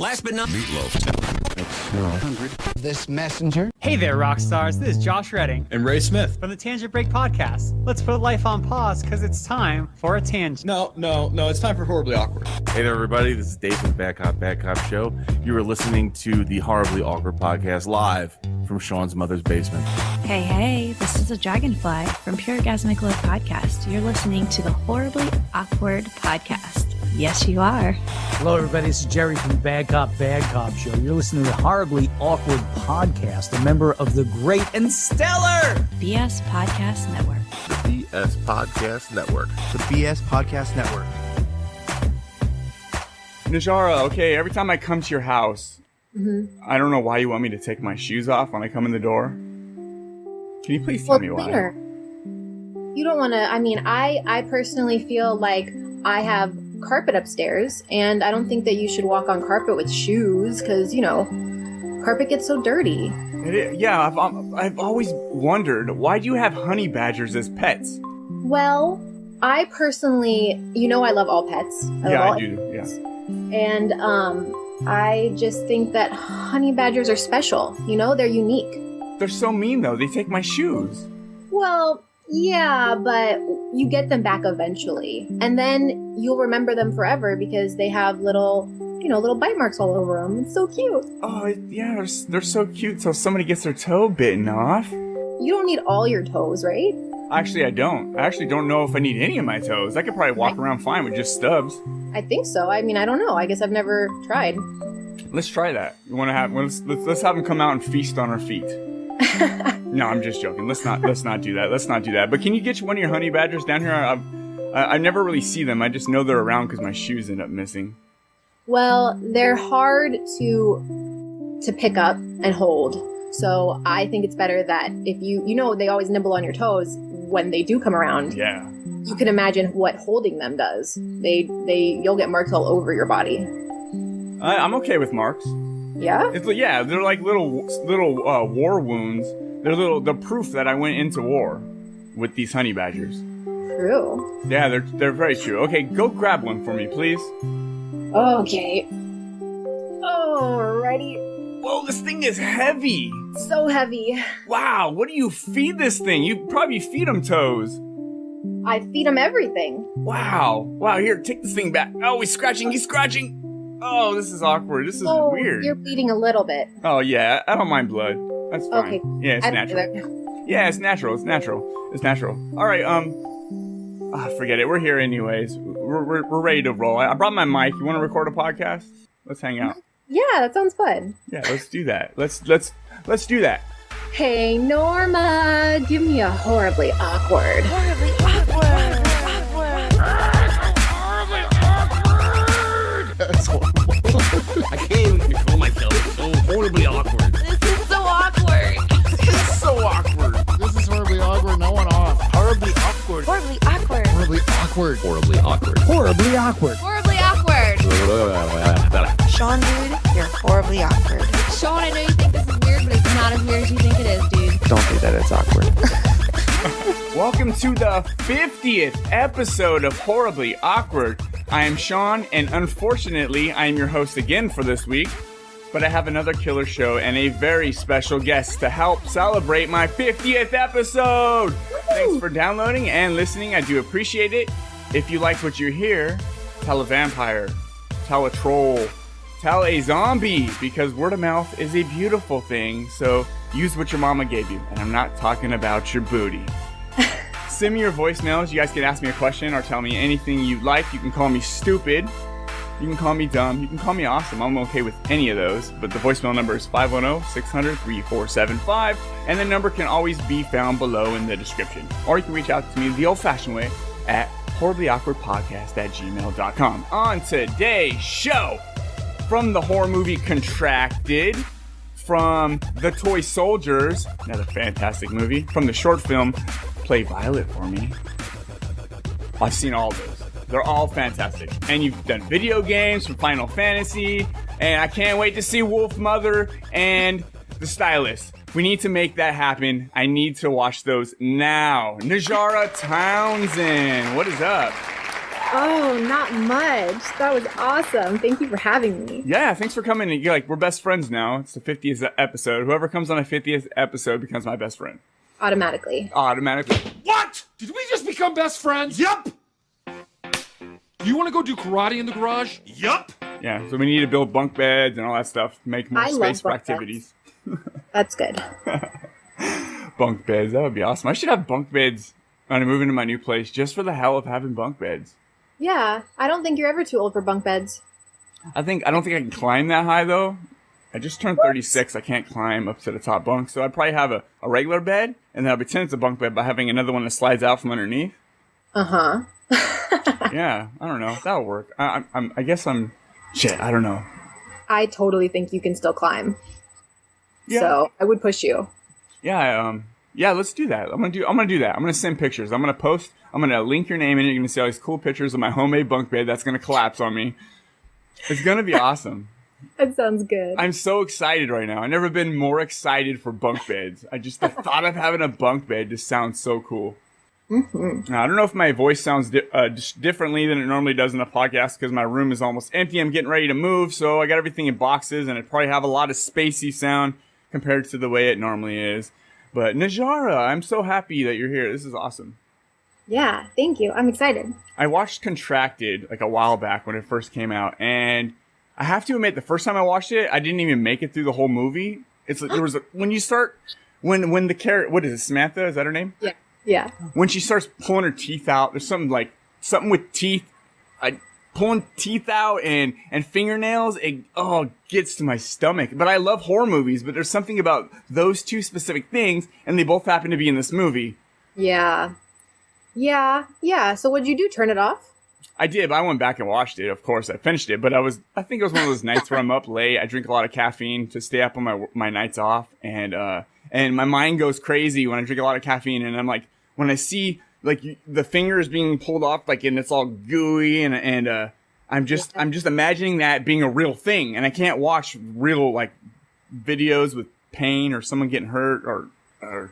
Last but not Meatloaf. This messenger. Hey there, rock stars. This is Josh Redding and Ray Smith from the Tangent Break podcast. Let's put life on pause because it's time for a tangent. No, it's time for Horribly Awkward. Hey there, everybody. This is Dave from the Bad Cop Show. You are listening to the Horribly Awkward podcast live from Sean's mother's basement. Hey, this is a Dragonfly from Pure Gasmic Love Podcast. You're listening to the Horribly Awkward podcast. Yes, you are. Hello, everybody. This is Jerry from the Bad Cop Show. You're listening to the Horribly Awkward podcast, a member of the great and stellar BS Podcast Network. The BS Podcast Network. The BS Podcast Network. Najarra, okay, every time I come to your house, I don't know why you want me to take my shoes off when I come in the door. Can you please tell me why? You don't want to, I personally feel like I have carpet upstairs, and I don't think that you should walk on carpet with shoes because, carpet gets so dirty. Yeah, I've always wondered, why do you have honey badgers as pets? Well, I personally, I love all pets. I do, yeah. And I just think that honey badgers are special. They're unique. They're so mean, though. They take my shoes. Well, yeah, but you get them back eventually. And then you'll remember them forever because they have little bite marks all over them. It's so cute. Oh, yeah, they're so cute till somebody gets their toe bitten off. You don't need all your toes, right? Actually, I don't. I actually don't know if I need any of my toes. I could probably walk around fine with just stubs. I think so. I don't know. I guess I've never tried. Let's try that. You want to have? Let's have them come out and feast on our feet. No, I'm just joking. Let's not do that. Let's not do that. But can you get one of your honey badgers down here? I never really see them. I just know they're around because my shoes end up missing. Well, they're hard to pick up and hold. So I think it's better that if they always nibble on your toes when they do come around. Yeah. You can imagine what holding them does. You'll get marks all over your body. I'm okay with marks. Yeah? They're like little war wounds. They're proof that I went into war with these honey badgers. True. Yeah, they're very true. Okay, go grab one for me, please. Okay. Alrighty. Whoa, this thing is heavy. So heavy. Wow, what do you feed this thing? You probably feed them toes. I feed him everything. Wow, here, take this thing back. Oh, he's scratching. Oh, this is awkward. This is weird. You're bleeding a little bit. Oh, yeah, I don't mind blood. That's fine. Okay. Yeah, it's natural. Yeah, it's natural. All right, forget it. We're here anyways. We're ready to roll. I brought my mic. You want to record a podcast? Let's hang out. Yeah, that sounds fun. Yeah, let's do that. Let's do that. Hey, Norma, give me a horribly awkward. Horribly awkward. That's horrible. I can't even control myself. It's so horribly awkward. This is so awkward. It's so awkward. This is horribly awkward. No one off. Horribly awkward. Horribly awkward. Horribly awkward. Horribly awkward. horribly awkward. Horribly awkward. Sean, dude, you're horribly awkward. Sean, I know you think this is weird, but it's not as weird as you think it is, dude. Don't do that. It's awkward. Welcome to the 50th episode of Horribly Awkward. I am Sean, and unfortunately, I am your host again for this week. But I have another killer show and a very special guest to help celebrate my 50th episode. Thanks for downloading and listening. I do appreciate it. If you like what you hear, tell a vampire, tell a troll, tell a zombie, because word of mouth is a beautiful thing. So use what your mama gave you. And I'm not talking about your booty. Send me your voicemails. You guys can ask me a question or tell me anything you like. You can call me stupid. You can call me dumb. You can call me awesome. I'm okay with any of those. But the voicemail number is 510-600-3475. And the number can always be found below in the description. Or you can reach out to me the old-fashioned way at horriblyawkwardpodcast@gmail.com. On today's show, from the horror movie Contracted, from The Toy Soldiers, another fantastic movie, from the short film Play Violet for Me. I've seen all those. They're all fantastic. And you've done video games from Final Fantasy, and I can't wait to see Wolf Mother and The Stylist. We need to make that happen. I need to watch those now. Najarra Townsend, what is up? Oh, not much. That was awesome. Thank you for having me. Yeah, thanks for coming. You're like, we're best friends now. It's the 50th episode. Whoever comes on the 50th episode becomes my best friend. Automatically. What? Did we just become best friends? Yup. You want to go do karate in the garage? Yup. Yeah, so we need to build bunk beds and all that stuff. Make more I love space for bunk activities. That's good. Bunk beds, that would be awesome. I should have bunk beds when I move into my new place just for the hell of having bunk beds. Yeah, I don't think you're ever too old for bunk beds. I don't think I can climb that high though. I just turned 36. I can't climb up to the top bunk, so I'd probably have a regular bed, and then I'll pretend it's a bunk bed by having another one that slides out from underneath. Uh-huh. Yeah, I don't know. That'll work. I guess I'm shit. I don't know. I totally think you can still climb. Yeah. So I would push you. Yeah. Yeah. Let's do that. I'm gonna do that. I'm gonna send pictures. I'm gonna link your name, and you're gonna see all these cool pictures of my homemade bunk bed that's gonna collapse on me. It's gonna be awesome. That sounds good. I'm so excited right now. I've never been more excited for bunk beds. The thought of having a bunk bed just sounds so cool. Mm-hmm. Now, I don't know if my voice sounds just differently than it normally does in a podcast because my room is almost empty. I'm getting ready to move, so I got everything in boxes, and it probably have a lot of spacey sound compared to the way it normally is. But Najarra, I'm so happy that you're here. This is awesome. Yeah, thank you. I'm excited. I watched Contracted like a while back when it first came out, and I have to admit, the first time I watched it, I didn't even make it through the whole movie. It's like there was when the character, what is it, Samantha? Is that her name? Yeah. Yeah. When she starts pulling her teeth out, there's something with teeth, pulling teeth out and fingernails. It gets to my stomach. But I love horror movies, but there's something about those two specific things, and they both happen to be in this movie. Yeah. So what'd you do? Turn it off? I did, but I went back and watched it. Of course, I finished it, but I think it was one of those nights where I'm up late. I drink a lot of caffeine to stay up on my nights off, and my mind goes crazy when I drink a lot of caffeine, and I'm like, when I see like the fingers being pulled off, like, and it's all gooey, and I'm just imagining that being a real thing, and I can't watch real like videos with pain or someone getting hurt or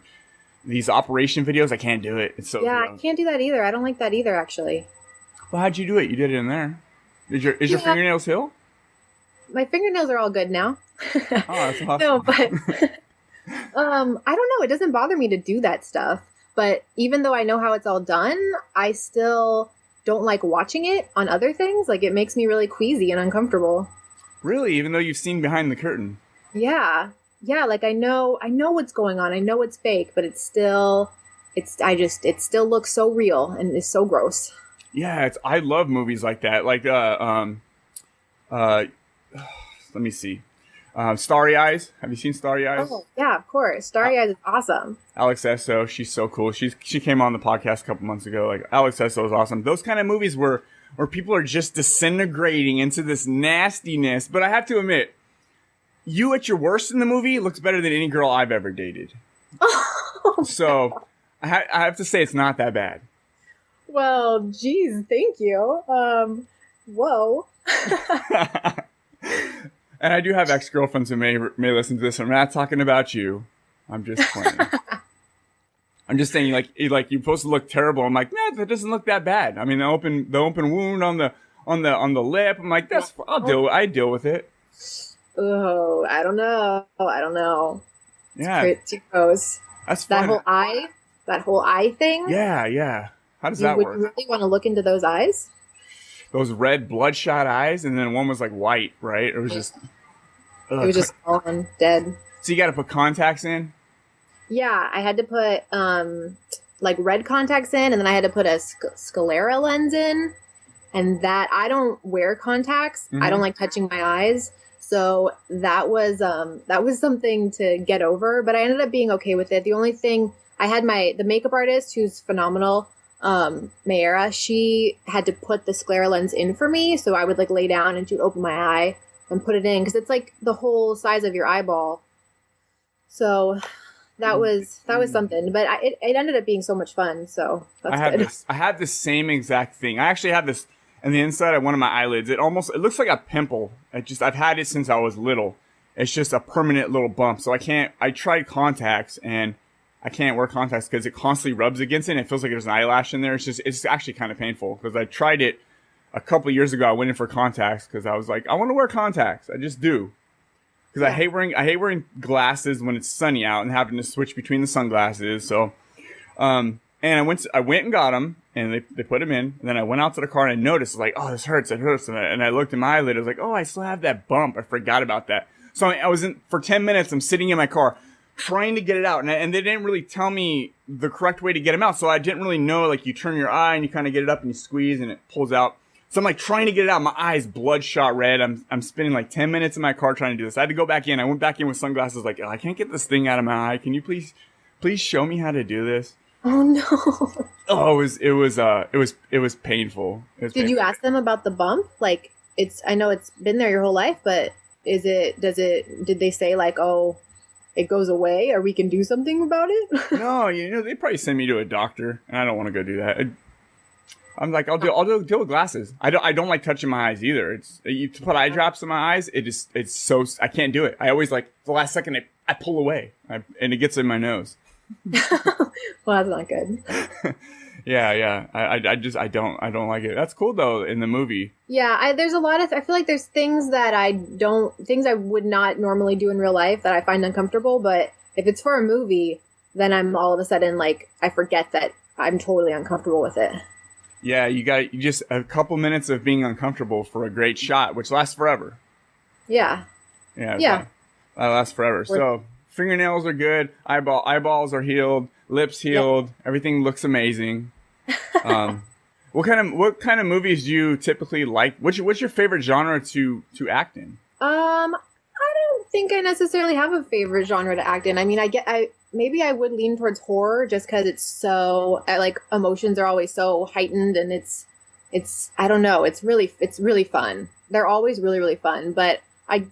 these operation videos. I can't do it. It's so I can't do that either. I don't like that either, actually. Well, how'd you do it? You did it in there. Is your fingernails healed? My fingernails are all good now. Oh, that's awesome. No, but I don't know. It doesn't bother me to do that stuff. But even though I know how it's all done, I still don't like watching it on other things. Like, it makes me really queasy and uncomfortable. Really? Even though you've seen behind the curtain? Yeah. Yeah, like I know what's going on. I know it's fake, but it still looks so real and is so gross. Yeah, I love movies like that. Like let me see. Starry Eyes. Have you seen Starry Eyes? Oh, yeah, of course. Starry Eyes is awesome. Alex Esso, she's so cool. She came on the podcast a couple months ago. Like, Alex Esso is awesome. Those kind of movies where people are just disintegrating into this nastiness. But I have to admit, you at your worst in the movie looks better than any girl I've ever dated. So I have to say it's not that bad. Well, geez, thank you. Whoa. And I do have ex-girlfriends who may listen to this. I'm not talking about you. I'm just playing. I'm just saying, like you're supposed to look terrible. I'm like, nah, that doesn't look that bad. I mean, the open wound on the lip. I'm like, I deal with it. Oh, I don't know. Yeah, it's too gross. That's fun. That whole eye thing. Yeah. How does that work? Would you really want to look into those eyes? Those red bloodshot eyes, and then one was like white, right? It was just. It was just gone, dead. So you got to put contacts in? Yeah, I had to put like red contacts in, and then I had to put a sclera lens in. And that, I don't wear contacts. Mm-hmm. I don't like touching my eyes. So that was something to get over, but I ended up being okay with it. The only thing, I had the makeup artist, who's phenomenal, Mayra, she had to put the sclera lens in for me. So I would like lay down and she would open my eye and put it in, because it's like the whole size of your eyeball. So that was something, but it ended up being so much fun. So that's good. I had the same exact thing. I actually had this on the inside of one of my eyelids. It looks like a pimple. I've had it since I was little. It's just a permanent little bump. So I tried contacts, and I can't wear contacts because it constantly rubs against it and it feels like there's an eyelash in there. It's actually kind of painful because I tried it a couple of years ago, I went in for contacts because I was like, I want to wear contacts. I just do. Because I hate wearing glasses when it's sunny out and having to switch between the sunglasses. So, and I went and got them, and they put them in. And then I went out to the car and I noticed, like, oh, this hurts, it hurts. And I looked at my eyelid. I was like, oh, I still have that bump. I forgot about that. So I was for 10 minutes. I'm sitting in my car trying to get it out, and they didn't really tell me the correct way to get them out. So I didn't really know. Like, you turn your eye and you kind of get it up and you squeeze and it pulls out. So I'm like trying to get it out. My eyes bloodshot red. I'm spending like 10 minutes in my car trying to do this. I had to go back in. I went back in with sunglasses. Like, oh, I can't get this thing out of my eye. Can you please show me how to do this? Oh no. Oh, it was painful. Did you ask them about the bump? Like, I know it's been there your whole life, but did they say like, oh, it goes away or we can do something about it? No, they probably send me to a doctor, and I don't want to go do that. I'm like, I'll deal with glasses. I don't like touching my eyes either. You put eye drops in my eyes. It's so, I can't do it. I always, like, the last second I pull away and it gets in my nose. Well, that's not good. Yeah. I don't like it. That's cool though in the movie. Yeah, there's a lot of, I feel like there's things that things I would not normally do in real life that I find uncomfortable, but if it's for a movie, then I'm all of a sudden like, I forget that I'm totally uncomfortable with it. Yeah, you just a couple minutes of being uncomfortable for a great shot, which lasts forever. Yeah. That lasts forever. So fingernails are good. Eyeballs are healed. Lips healed. Yeah. Everything looks amazing. What kind of movies do you typically like? What's your favorite genre to act in? I don't think I necessarily have a favorite genre to act in. I mean, maybe I would lean towards horror just because it's so, like, emotions are always so heightened, and it's I don't know, it's really fun. They're always really, really fun. But I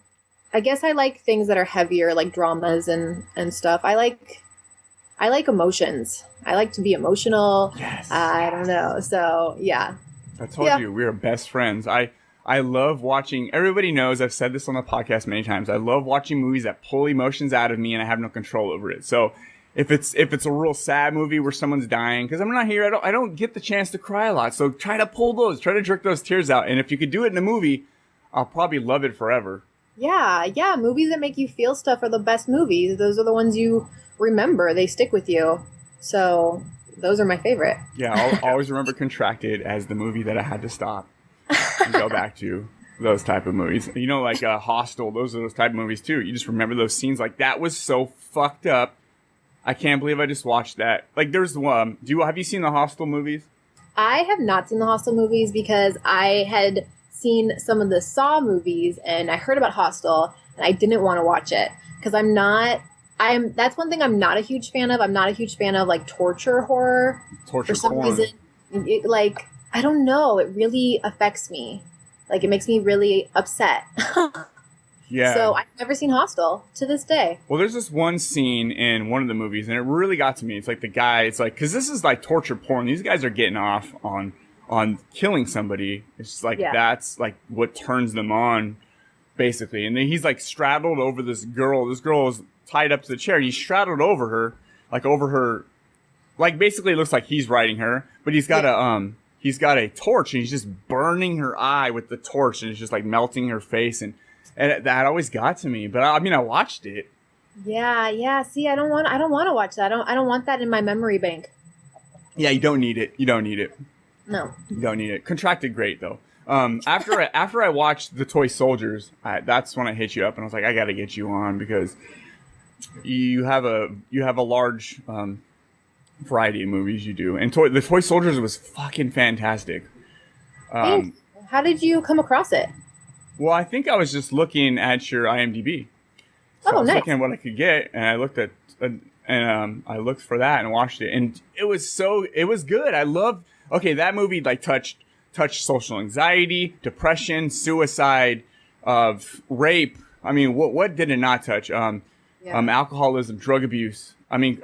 guess I like things that are heavier, like dramas and stuff. I like emotions. I like to be emotional. Yes. I don't know. So yeah. I told you we are best friends. I love watching, everybody knows, I've said this on the podcast many times, I love watching movies that pull emotions out of me and I have no control over it. So if it's a real sad movie where someone's dying, because I'm not here, I don't get the chance to cry a lot. So try to jerk those tears out. And if you could do it in a movie, I'll probably love it forever. Yeah. Movies that make you feel stuff are the best movies. Those are the ones you remember. They stick with you. So those are my favorite. Yeah, I'll always remember Contracted as the movie that I had to stop and go back to. Those type of movies. Like Hostel, those are those type of movies too. You just remember those scenes, like, that was so fucked up. I can't believe I just watched that. Like, there's one. Have you seen the Hostel movies? I have not seen the Hostel movies because I had seen some of the Saw movies and I heard about Hostel and I didn't want to watch it because that's one thing I'm not a huge fan of. I'm not a huge fan of, like, torture horror. Torture for some porn. reason. Like, I don't know. It really affects me. Like, it makes me really upset. Yeah. So I've never seen Hostel to this day. Well, there's this one scene in one of the movies, and it really got to me. It's like the guy, it's like, because this is like torture porn. These guys are getting off on killing somebody. It's just like, that's like what turns them on, basically. And then he's like straddled over this girl. This girl is tied up to the chair. He's straddled over her, like basically it looks like he's riding her, but he's got a torch and he's just burning her eye with the torch and it's just like melting her face. And that always got to me, but I watched it. Yeah. See, I don't want to watch that. I don't want that in my memory bank. Yeah, you don't need it. No. You don't need it. Contracted, great though. After I watched The Toy Soldiers, that's when I hit you up and I was like, I got to get you on because you have a large variety of movies you do, and The Toy Soldiers was fucking fantastic. How did you come across it? Well, I think I was just looking at your IMDb. So I was looking at what I could get, and I looked at I looked for that and watched it, and it was good. I loved. Okay, that movie like touched social anxiety, depression, suicide, rape. I mean, what did it not touch? Alcoholism, drug abuse. I mean,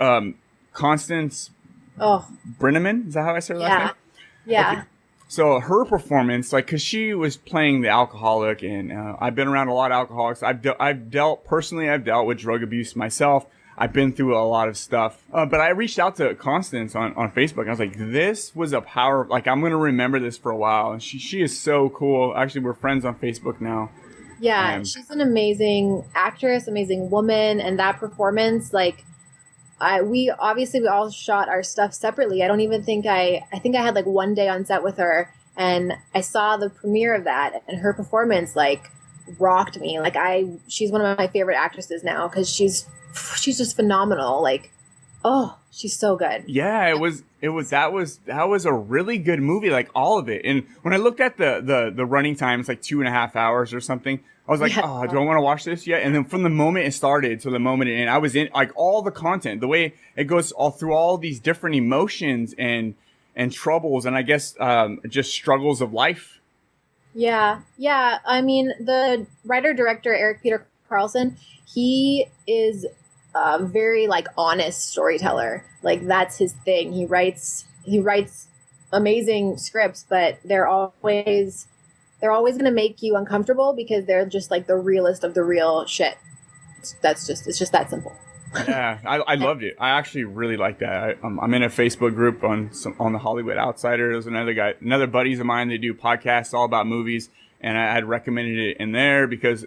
Constance Brenneman. Is that how I say her last name? Yeah. Okay. So her performance, like, because she was playing the alcoholic, and I've been around a lot of alcoholics. I've dealt with drug abuse myself. I've been through a lot of stuff. But I reached out to Constance on Facebook. And I was like, this was a power. Like, I'm going to remember this for a while. And she is so cool. Actually, we're friends on Facebook now. Yeah, she's an amazing actress, amazing woman. And that performance, like, we all shot our stuff separately. I don't even think I think I had like one day on set with her. And I saw the premiere of that. And her performance, like, rocked me. Like, she's one of my favorite actresses now because she's just phenomenal. Like, oh, she's so good. Yeah, that was a really good movie, like all of it. And when I looked at the running time, it's like 2.5 hours or something. I was like, do I want to watch this yet? And then from the moment it started to the moment it ended, I was in like all the content, the way it goes all through all these different emotions and troubles, and I guess just struggles of life. Yeah. I mean, the writer-director, Eric Peter Carlson, he is a very, like, honest storyteller. Like, that's his thing. He writes amazing scripts, but they're always going to make you uncomfortable because they're just, like, the realest of the real shit. It's just that simple. Yeah, I loved it. I actually really like that. I'm in a Facebook group on the Hollywood Outsider. There's another buddies of mine. They do podcasts all about movies, and I'd recommended it in there because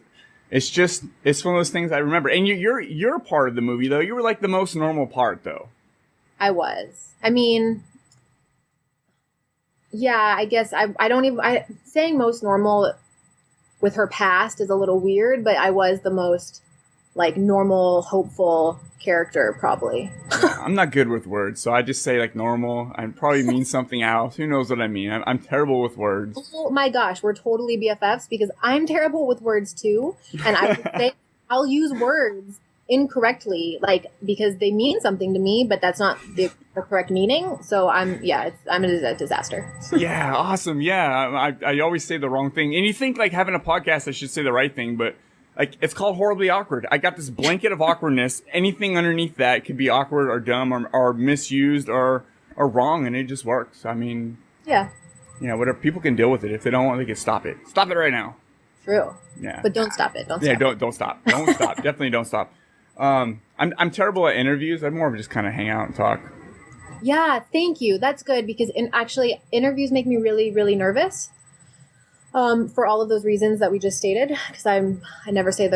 it's one of those things I remember. And you're a part of the movie though. You were like the most normal part though. I was. I mean, yeah. I guess saying most normal with her past is a little weird, but I was the most, like, normal, hopeful character, probably. I'm not good with words, so I just say, like, normal. I probably mean something else. Who knows what I mean? I'm terrible with words. Oh my gosh, we're totally BFFs because I'm terrible with words too, and I would say I'll use words incorrectly, like, because they mean something to me, but that's not the correct meaning. So I'm a disaster. Yeah, awesome. Yeah, I always say the wrong thing, and you think like having a podcast, I should say the right thing, but. Like, it's called Horribly Awkward. I got this blanket of awkwardness. Anything underneath that could be awkward or dumb or misused or wrong, and it just works. I mean... Yeah. Yeah, whatever. People can deal with it. If they don't want, they can stop it. Stop it right now. True. Yeah. But don't stop it. Don't stop. Yeah, don't stop. Don't stop. Definitely don't stop. I'm terrible at interviews. I'm more of just kind of hang out and talk. Yeah, thank you. That's good because actually interviews make me really, really nervous. For all of those reasons that we just stated, because I always say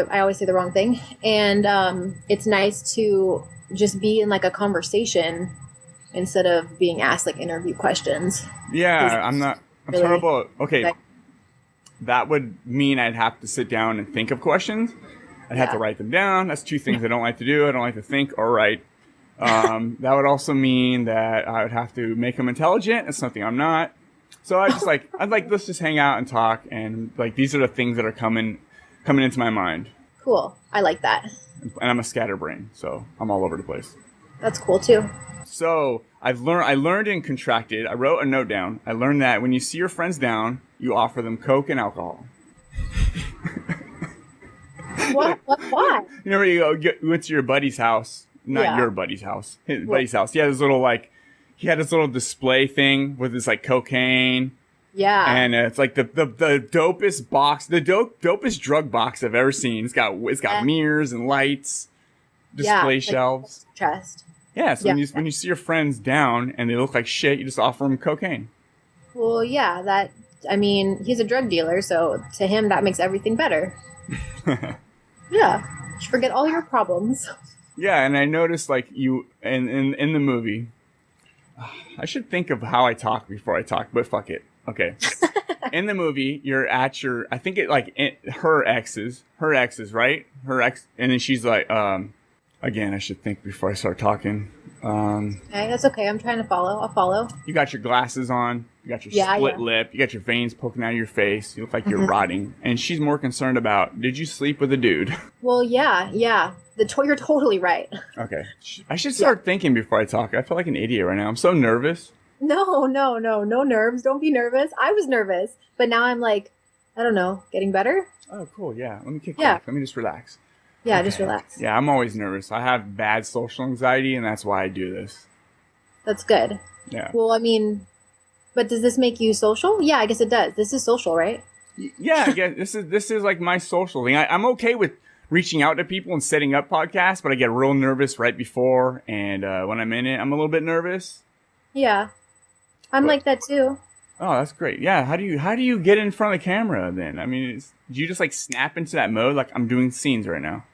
the wrong thing. And it's nice to just be in like a conversation instead of being asked like interview questions. Yeah, I'm really terrible. Okay. That would mean I'd have to sit down and think of questions. I'd have to write them down. That's two things I don't like to do. I don't like to think or write. That would also mean that I would have to make them intelligent. That's something I'm not. So I'd like, let's just hang out and talk. And like, these are the things that are coming into my mind. Cool. I like that. And I'm a scatterbrain, so I'm all over the place. That's cool too. So I learned and contracted. I wrote a note down. I learned that when you see your friends down, you offer them Coke and alcohol. What? Why? You know where you went to your buddy's house, not your buddy's house, his buddy's house. He had this little display thing with this like cocaine. Yeah. And it's like the dopest box, dopest drug box I've ever seen. It's got mirrors and lights, display shelves. Chest. Yeah. So when you see your friends down and they look like shit, you just offer them cocaine. Well, yeah. He's a drug dealer, so to him that makes everything better. Yeah. Just forget all your problems. Yeah, and I noticed like you in the movie. I should think of how I talk before I talk, but fuck it. Okay. In the movie, you're at her exes, right? Her ex, and then she's like, again, I should think before I start talking. Okay, that's okay. I'm trying to follow. I'll follow. You got your glasses on. You got your split lip. You got your veins poking out of your face. You look like you're rotting. And she's more concerned about, did you sleep with a dude? Well, yeah. You're totally right. Okay. I should start thinking before I talk. I feel like an idiot right now. I'm so nervous. No nerves. Don't be nervous. I was nervous, but now I'm like, I don't know, getting better. Oh, cool. Yeah. Let me kick back. Let me just relax. Yeah, okay. Just relax. Yeah, I'm always nervous. I have bad social anxiety, and that's why I do this. That's good. Yeah. Well, but does this make you social? Yeah, I guess it does. This is social, right? Yeah, I guess this is like my social thing. I'm okay with reaching out to people and setting up podcasts, but I get real nervous right before, and when I'm in it, I'm a little bit nervous. Yeah. I'm like that too. Oh, that's great. Yeah, how do you get in front of the camera then? I mean, do you just like snap into that mode like I'm doing scenes right now?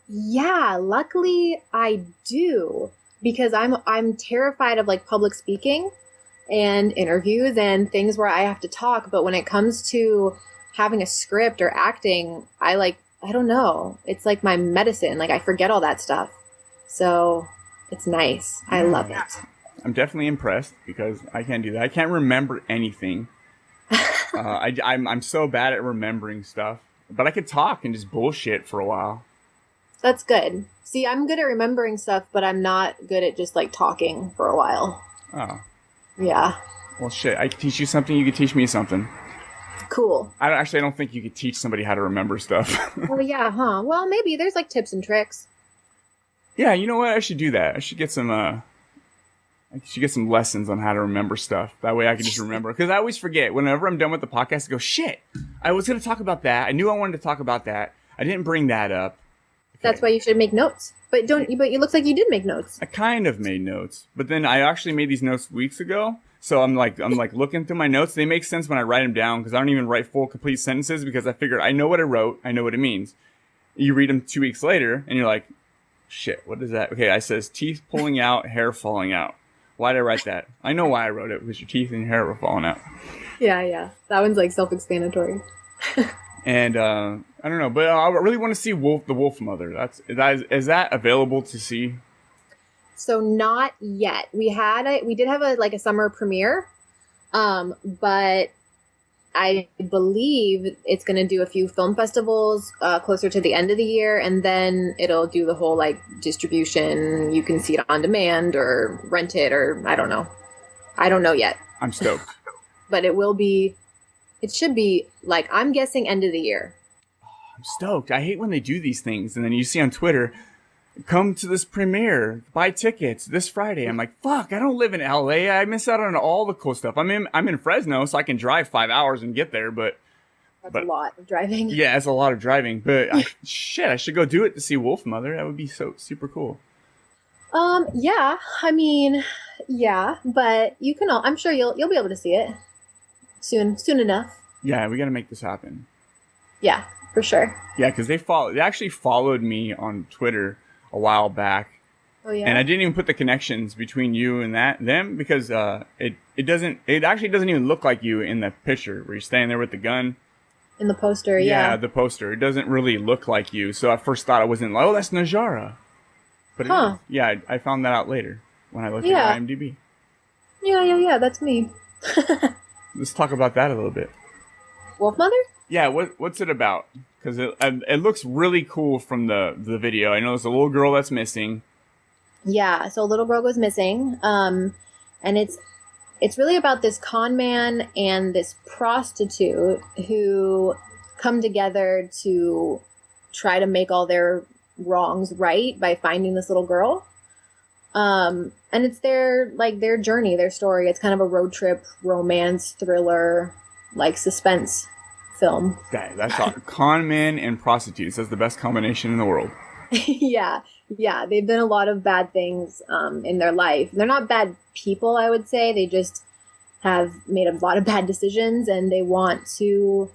Yeah, luckily I do, because I'm terrified of like public speaking and interviews and things where I have to talk, but when it comes to having a script or acting, I don't know. It's like my medicine. Like I forget all that stuff. So it's nice. I love it. I'm definitely impressed because I can't do that. I can't remember anything. I'm so bad at remembering stuff, but I could talk and just bullshit for a while. That's good. See, I'm good at remembering stuff, but I'm not good at just like talking for a while. Oh. Yeah. Well, shit. I could teach you something. You could teach me something. Cool. I don't think you could teach somebody how to remember stuff. Oh yeah, huh? Well, maybe there's like tips and tricks. Yeah, you know what? I should do that. I should get some lessons on how to remember stuff. That way I can just remember. Because I always forget. Whenever I'm done with the podcast, I go, shit, I was going to talk about that. I knew I wanted to talk about that. I didn't bring that up. Okay. That's why you should make notes. But it looks like you did make notes. I kind of made notes. But then I actually made these notes weeks ago. So I'm like looking through my notes. They make sense when I write them down because I don't even write full, complete sentences because I figured I know what I wrote. I know what it means. You read them 2 weeks later and you're like, shit, what is that? Okay, I says teeth pulling out, hair falling out. Why did I write that? I know why I wrote it, because your teeth and your hair were falling out. Yeah. That one's like self-explanatory. And I don't know, but I really want to see the Wolf Mother. Is that available to see? So not yet. We did have a summer premiere, but I believe it's going to do a few film festivals closer to the end of the year, and then it'll do the whole like distribution. You can see it on demand or rent it, or I don't know. I don't know yet. I'm stoked. But it should be like, I'm guessing end of the year. I'm stoked. I hate when they do these things, and then you see on Twitter, come to this premiere, buy tickets this Friday. I'm like, fuck, I don't live in LA. I miss out on all the cool stuff. I'm in Fresno, so I can drive 5 hours and get there, but that's a lot of driving. Yeah, it's a lot of driving. But I should go do it to see Wolf Mother. That would be so super cool. Yeah. I mean, yeah, but you can I'm sure you'll be able to see it soon enough. Yeah, we got to make this happen. Yeah, for sure. Yeah, because they actually followed me on Twitter a while back. Oh yeah. And I didn't even put the connections between you and them because it actually doesn't even look like you in the picture where you're standing there with the gun. In the poster, yeah. Yeah, the poster. It doesn't really look like you. So I first thought I wasn't like, oh, that's Najarra. But yeah, I found that out later when I looked at IMDb. Yeah, that's me. Let's talk about that a little bit. Wolf Mother? Yeah, what's it about? Because it looks really cool from the video. I know there's a little girl that's missing. Yeah, so a little girl goes missing. And it's really about this con man and this prostitute who come together to try to make all their wrongs right by finding this little girl. And it's their journey, their story. It's kind of a road trip, romance, thriller, like suspense film. That's all. Con men and prostitutes. That's the best combination in the world. Yeah. They've done a lot of bad things in their life. They're not bad people, I would say. They just have made a lot of bad decisions, and they want to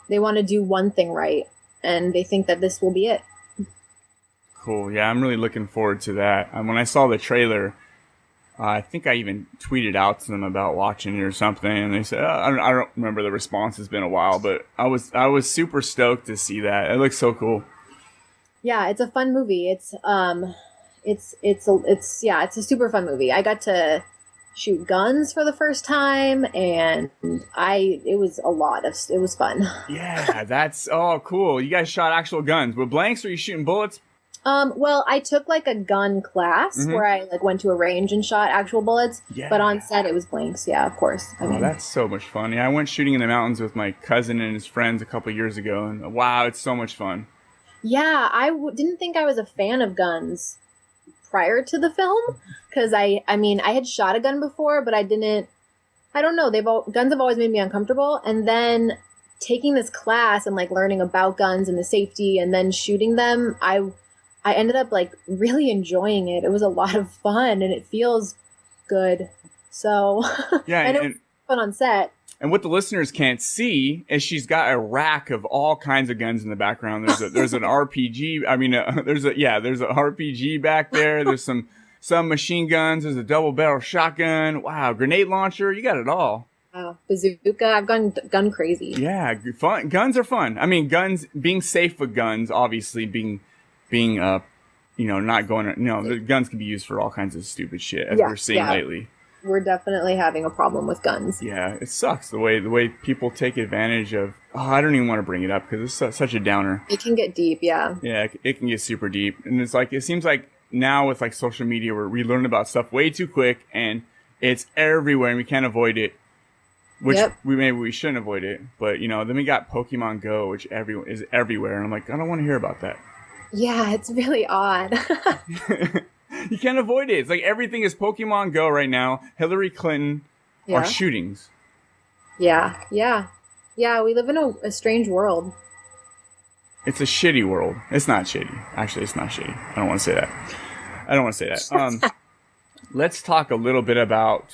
do one thing right, and they think that this will be it. Cool. Yeah, I'm really looking forward to that. When I saw the trailer, I think I even tweeted out to them about watching it or something, and they said, I don't remember the response. It's been a while, but I was super stoked to see that. It looks so cool. Yeah, it's a fun movie. It's a super fun movie. I got to shoot guns for the first time, and it was fun. Yeah, that's cool. You guys shot actual guns with blanks, or are you shooting bullets? Well, I took like a gun class where I went to a range and shot actual bullets, but on set it was blanks. Yeah, of course. That's so much fun. Yeah, I went shooting in the mountains with my cousin and his friends a couple years ago, and wow, it's so much fun. Yeah, I didn't think I was a fan of guns prior to the film, because I had shot a gun before, but I don't know. Guns have always made me uncomfortable. And then taking this class and like learning about guns and the safety and then shooting them, I ended up like really enjoying it. It was a lot of fun and it feels good. So yeah, and it was fun on set. And what the listeners can't see is she's got a rack of all kinds of guns in the background. There's an RPG. I mean, there's a RPG back there. There's some machine guns. There's a double barrel shotgun. Wow, grenade launcher. You got it all. Wow, bazooka. I've gone gun crazy. Yeah, fun. Guns are fun. I mean, being safe with guns, obviously being not going. The guns can be used for all kinds of stupid shit as we're seeing lately. We're definitely having a problem with guns. Yeah, it sucks the way people take advantage of. Oh, I don't even want to bring it up because it's such a downer. It can get deep, yeah. Yeah, it can get super deep, and it's like it seems like now with like social media, where we learn about stuff way too quick, and it's everywhere, and we can't avoid it. Which we shouldn't avoid it, but then we got Pokemon Go, which is everywhere, and I'm like, I don't want to hear about that. Yeah, it's really odd. You can't avoid it. It's like everything is Pokemon Go right now. Hillary Clinton are shootings. Yeah. We live in a strange world. It's a shitty world. It's not shitty. Actually, it's not shitty. I don't want to say that. Let's talk a little bit about.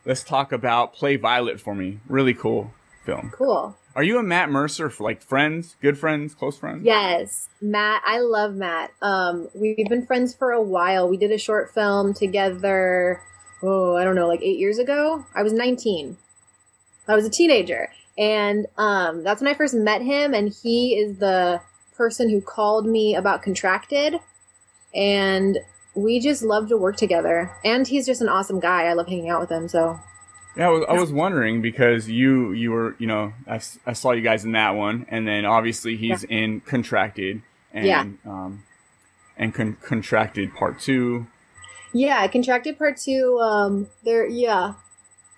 Let's talk about Play Violet for Me. Really cool film. Cool. Are you a Matt Mercer for like friends, good friends, close friends? Yes, Matt. I love Matt. We've been friends for a while. We did a short film together. I don't know, like 8 years ago. I was 19. I was a teenager, and that's when I first met him. And he is the person who called me about Contracted, and we just love to work together. And he's just an awesome guy. I love hanging out with him. So. Yeah, I was wondering because you were, I saw you guys in that one, and then obviously he's in Contracted and Contracted Part 2. Yeah, Contracted Part 2.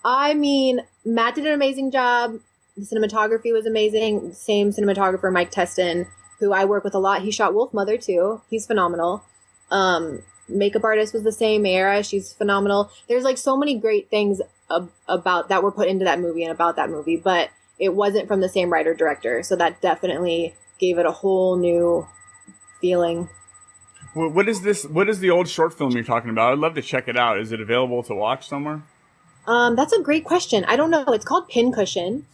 I mean, Matt did an amazing job. The cinematography was amazing. Same cinematographer, Mike Teston, who I work with a lot. He shot Wolf Mother too. He's phenomenal. Makeup artist was the same, Mara. She's phenomenal. There's like so many great things about that were put into that movie and about that movie, but it wasn't from the same writer director, so that definitely gave it a whole new feeling. What is the old short film you're talking about? I'd love to check it out. Is it available to watch somewhere? That's a great question. I don't know. It's called Pincushion.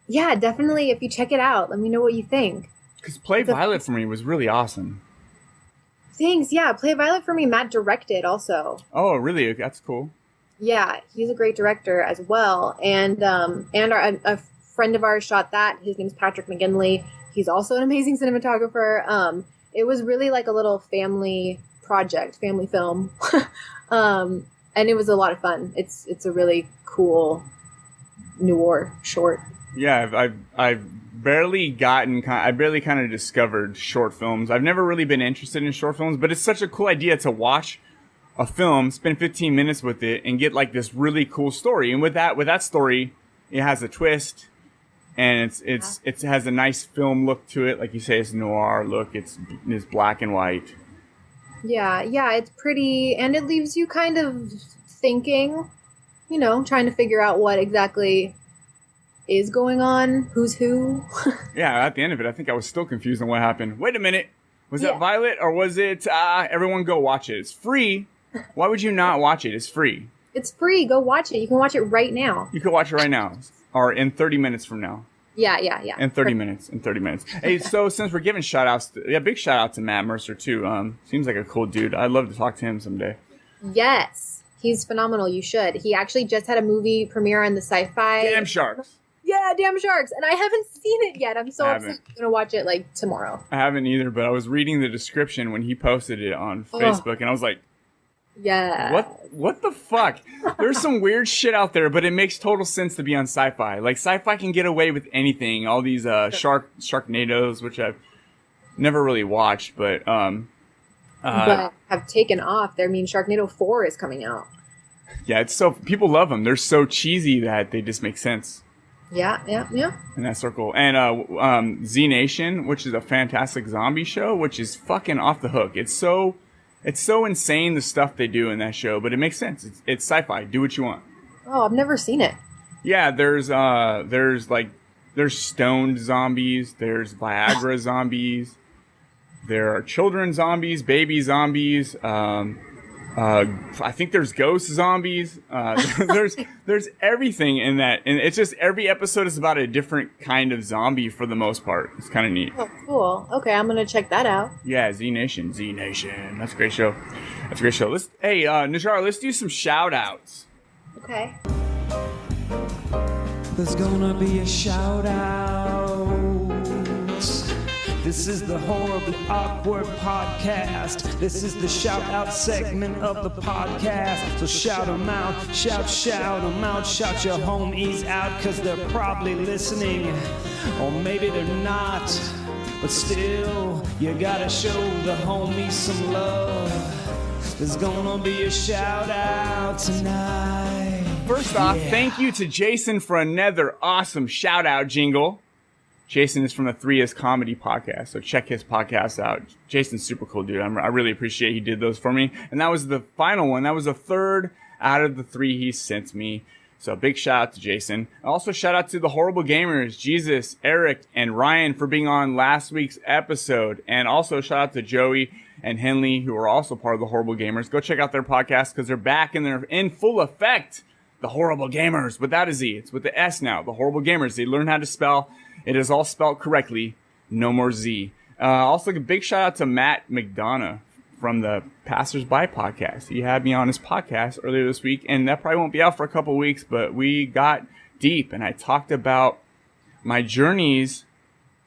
Yeah, definitely. If you check it out, let me know what you think. Because Play Violet for Me was really awesome. Thanks. Yeah, Play Violet for Me, Matt directed also. Oh, really? That's cool. Yeah, he's a great director as well. And a friend of ours shot that. His name's Patrick McGinley. He's also an amazing cinematographer. It was really like a little family project, family film. And it was a lot of fun. It's a really cool noir short. Yeah, I've barely kind of discovered short films. I've never really been interested in short films, but it's such a cool idea to watch a film, spend 15 minutes with it, and get like this really cool story. And with that story, it has a twist, and it has a nice film look to it. Like you say, it's noir look. It's black and white. Yeah, it's pretty, and it leaves you kind of thinking, trying to figure out what exactly is going on, who's who. Yeah, at the end of it, I think I was still confused on what happened. Wait a minute. Was that Violet, or was it everyone go watch it? It's free. Why would you not watch it? It's free. It's free. Go watch it. You can watch it right now. You can watch it right now, or in 30 minutes from now. Yeah. In 30 minutes. Hey, so since we're giving shout outs, big shout out to Matt Mercer too. Seems like a cool dude. I'd love to talk to him someday. Yes, he's phenomenal. You should. He actually just had a movie premiere on the Sci-Fi. Damn Sharks. Yeah, Damn Sharks. And I haven't seen it yet. I'm so excited. I'm going to watch it like tomorrow. I haven't either, but I was reading the description when he posted it on Facebook, and I was like, yeah. What the fuck? There's some weird shit out there, but it makes total sense to be on Sci-Fi. Like, Sci-Fi can get away with anything. All these Sharknadoes, which I've never really watched, but have taken off. I mean, Sharknado 4 is coming out. Yeah, it's so people love them. They're so cheesy that they just make sense. Yeah. In that circle. And Z Nation, which is a fantastic zombie show, which is fucking off the hook. It's so insane, the stuff they do in that show, but it makes sense. It's sci-fi. Do what you want. Oh, I've never seen it. Yeah, there's like There's stoned zombies. There's Viagra zombies. There are children zombies, baby zombies. I think there's ghost zombies. There's everything in that, and it's just every episode is about a different kind of zombie for the most part. It's kind of neat. Oh, cool. Okay, I'm gonna check that out. Yeah, Z Nation. That's a great show. Najarra, let's do some shout outs. Okay. There's gonna be a shout out. This is the Horribly Awkward Podcast. This is the shout out segment of the podcast. So shout them out, shout them out, shout your homies out, cause they're probably listening. Or maybe they're not. But still, you gotta show the homies some love. There's gonna be a shout out tonight. First off, thank you to Jason for another awesome shout out jingle. Jason is from the 3S Comedy Podcast, so check his podcast out. Jason's super cool, dude. I really appreciate he did those for me. And that was the final one. That was the third out of the 3 he sent me. So big shout out to Jason. Also shout out to the Horrible Gamers, Jesus, Eric, and Ryan for being on last week's episode. And also shout out to Joey and Henley, who are also part of the Horrible Gamers. Go check out their podcast because they're back and they're in full effect. The Horrible Gamers, without a Z. It's with the S now. The Horrible Gamers. They learn how to spell. It is all spelled correctly. No more Z. Also, a big shout out to Matt McDonough from the Passersby podcast. He had me on his podcast earlier this week, and that probably won't be out for a couple weeks, but we got deep, and I talked about my journeys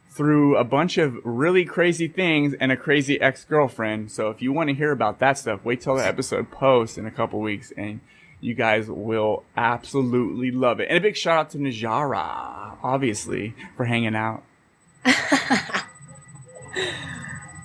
through a bunch of really crazy things and a crazy ex-girlfriend. So if you want to hear about that stuff, wait till the episode posts in a couple weeks, and you guys will absolutely love it. And a big shout out to Najarra, obviously, for hanging out.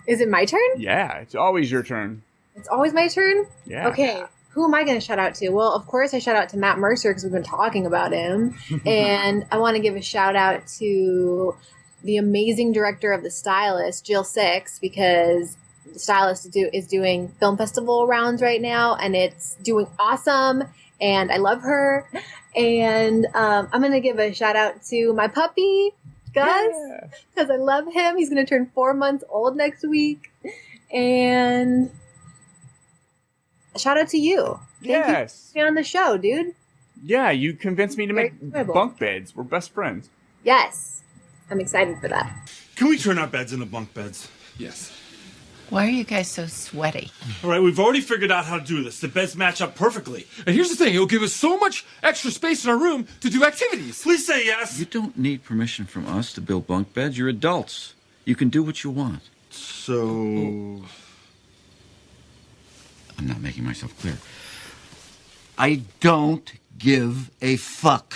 Is it my turn? Yeah, it's always your turn. It's always my turn? Yeah. Okay. Who am I going to shout out to? Well, of course, I shout out to Matt Mercer because we've been talking about him. And I want to give a shout out to the amazing director of The Stylist, Jill Six, because The Stylist is doing film festival rounds right now, and it's doing awesome, and I love her. And I'm going to give a shout out to my puppy, Gus, because I love him. He's going to turn 4 months old next week. And shout out to you. Yes. Thank you for being on the show, dude. Yeah, you convinced me to make bunk beds. We're best friends. Yes. I'm excited for that. Can we turn our beds into bunk beds? Yes. Why are you guys so sweaty? All right, we've already figured out how to do this. The beds match up perfectly. And here's the thing, it'll give us so much extra space in our room to do activities. Please say yes. You don't need permission from us to build bunk beds. You're adults. You can do what you want. So... I'm not making myself clear. I don't give a fuck.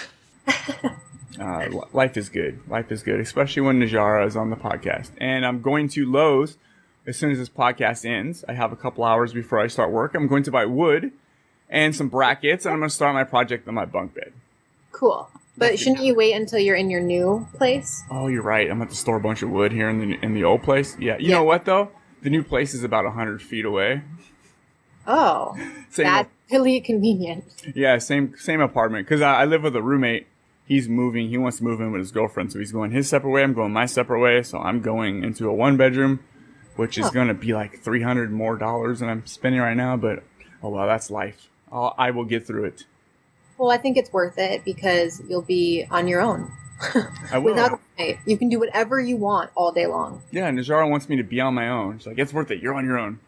Life is good. Life is good, especially when Najarra is on the podcast. And I'm going to Lowe's as soon as this podcast ends. I have a couple hours before I start work. I'm going to buy wood and some brackets, and I'm going to start my project on my bunk bed. Cool. But shouldn't you wait until you're in your new place? Oh, you're right. I'm going to store a bunch of wood here in the old place. Yeah. You know what, though? The new place is about 100 feet away. Oh, that's really convenient. Yeah, same apartment. Because I live with a roommate. He's moving. He wants to move in with his girlfriend, so he's going his separate way. I'm going my separate way. So I'm going into a one-bedroom, which is going to be like $300 more than I'm spending right now. But, oh, well, that's life. I will get through it. Well, I think it's worth it because you'll be on your own. I will. Without a roommate. You can do whatever you want all day long. Yeah, Najarra wants me to be on my own. She's like, it's worth it. You're on your own.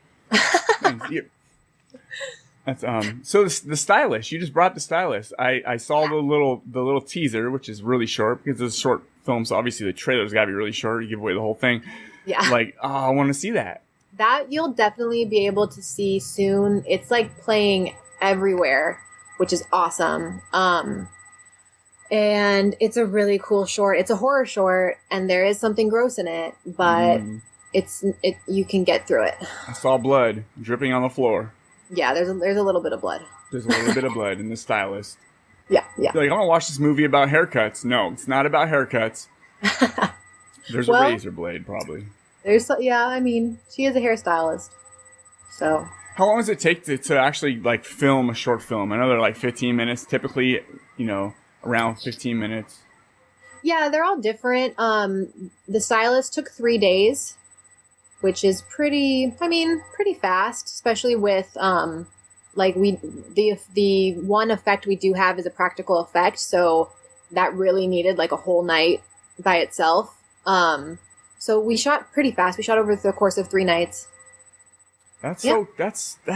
That's so the Stylist. You just brought The Stylist. I saw the little teaser, which is really short because it's a short film, so obviously the trailer's got to be really short. You give away the whole thing. Yeah. Like, oh, I want to see that. That you'll definitely be able to see soon. It's like playing everywhere, which is awesome. And it's a really cool short. It's a horror short, and there is something gross in it, but you can get through it. I saw blood dripping on the floor. Yeah, there's a little bit of blood. There's a little bit of blood in The Stylist. Yeah. You're like, I want to watch this movie about haircuts. No, it's not about haircuts. There's a razor blade, probably. I mean, she is a hairstylist. So. How long does it take to actually like film a short film? I know they're like 15 minutes, typically, around 15 minutes. Yeah, they're all different. The Stylist took 3 days, which is pretty fast, especially with the one effect we do have is a practical effect, so that really needed like a whole night by itself. So we shot pretty fast. We shot over the course of 3 nights. That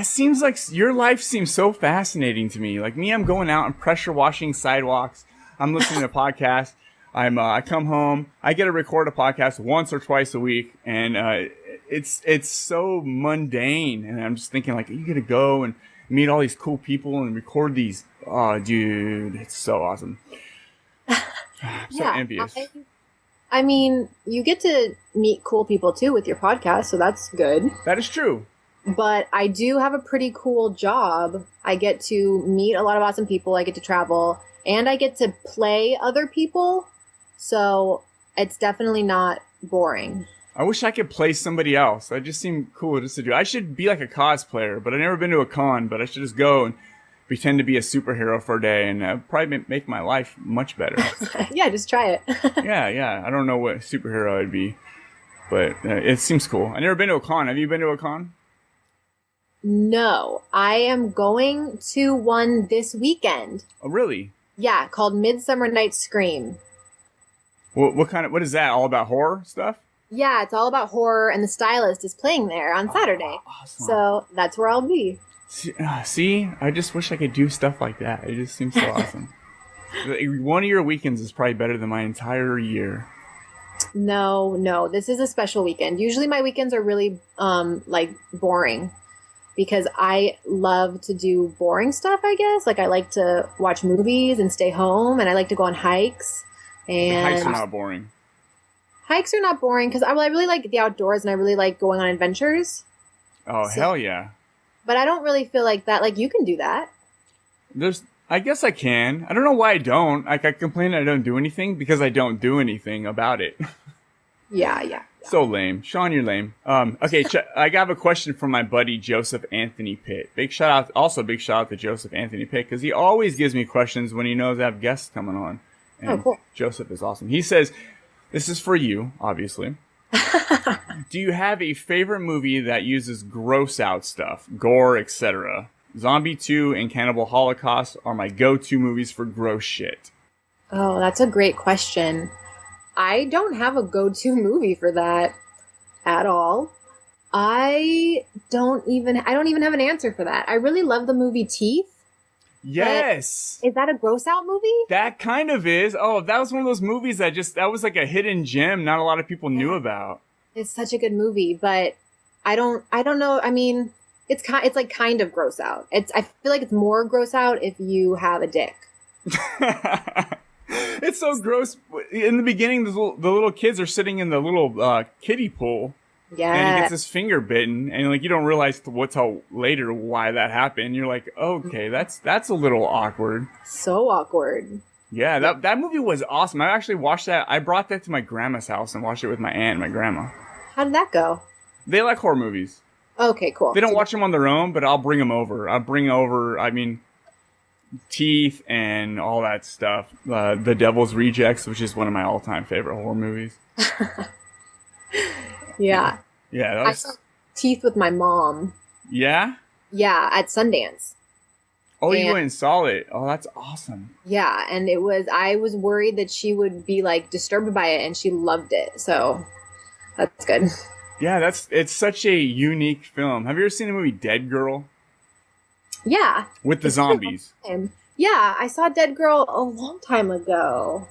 seems like your life seems so fascinating to me. Like me, I'm going out and pressure washing sidewalks. I'm listening to podcasts. I come home. I get to record a podcast once or twice a week, and it's so mundane. And I'm just thinking, like, you get to go and meet all these cool people and record these. Oh, dude, it's so awesome. I'm so envious. I mean, you get to meet cool people too with your podcast, so that's good. That is true. But I do have a pretty cool job. I get to meet a lot of awesome people. I get to travel, and I get to play other people. So it's definitely not boring. I wish I could play somebody else. That just seemed cool just to do. I should be like a cosplayer, but I've never been to a con. But I should just go and pretend to be a superhero for a day, and probably make my life much better. Yeah, just try it. Yeah. I don't know what superhero I'd be, but it seems cool. I've never been to a con. Have you been to a con? No, I am going to one this weekend. Oh, really? Yeah, called Midsummer Night's Scream. What is that? All about horror stuff? Yeah, it's all about horror, and the Stylist is playing there on Saturday. Awesome. So that's where I'll be. See, I just wish I could do stuff like that. It just seems so awesome. One of your weekends is probably better than my entire year. No, this is a special weekend. Usually my weekends are really boring because I love to do boring stuff, I guess. Like I like to watch movies and stay home, and I like to go on hikes. And hikes are not boring. Hikes are not boring because I really like the outdoors, and I really like going on adventures. Oh, hell yeah. But I don't really feel like that. Like, you can do that. I guess I can. I don't know why I don't. Like, I complain I don't do anything because I don't do anything about it. Yeah. So lame. Sean, you're lame. Okay, I got a question from my buddy Joseph Anthony Pitt. Big shout out to Joseph Anthony Pitt because he always gives me questions when he knows I have guests coming on. And cool. Joseph is awesome. He says, this is for you, obviously. Do you have a favorite movie that uses gross out stuff, gore, etc.? Zombie 2 and Cannibal Holocaust are my go-to movies for gross shit. Oh, that's a great question. I don't have a go-to movie for that at all. I don't even have an answer for that. I really love the movie Teeth. Yes. Is that a gross out movie? That kind of is. Oh, that was one of those movies that was like a hidden gem not a lot of people knew about. It's such a good movie, but I don't know. I mean, it's like kind of gross out. I feel like it's more gross out if you have a dick. It's so gross. In the beginning, the little kids are sitting in the little kiddie pool. Yeah. And he gets his finger bitten, and like you don't realize till later why that happened. You're like, okay, that's a little awkward. So awkward. Yeah, that movie was awesome. I actually watched that. I brought that to my grandma's house and watched it with my aunt and my grandma. How did that go? They like horror movies. Okay, cool. They don't watch them on their own, but I'll bring them over. I mean, Teeth and all that stuff. The Devil's Rejects, which is one of my all-time favorite horror movies. Yeah. Yeah, I saw Teeth with my mom. Yeah? Yeah, at Sundance. Oh, you went and saw it. Oh, that's awesome. Yeah, and I was worried that she would be like disturbed by it, and she loved it. So that's good. Yeah, it's such a unique film. Have you ever seen the movie Dead Girl? Yeah. With the zombies. Yeah, I saw Dead Girl a long time ago.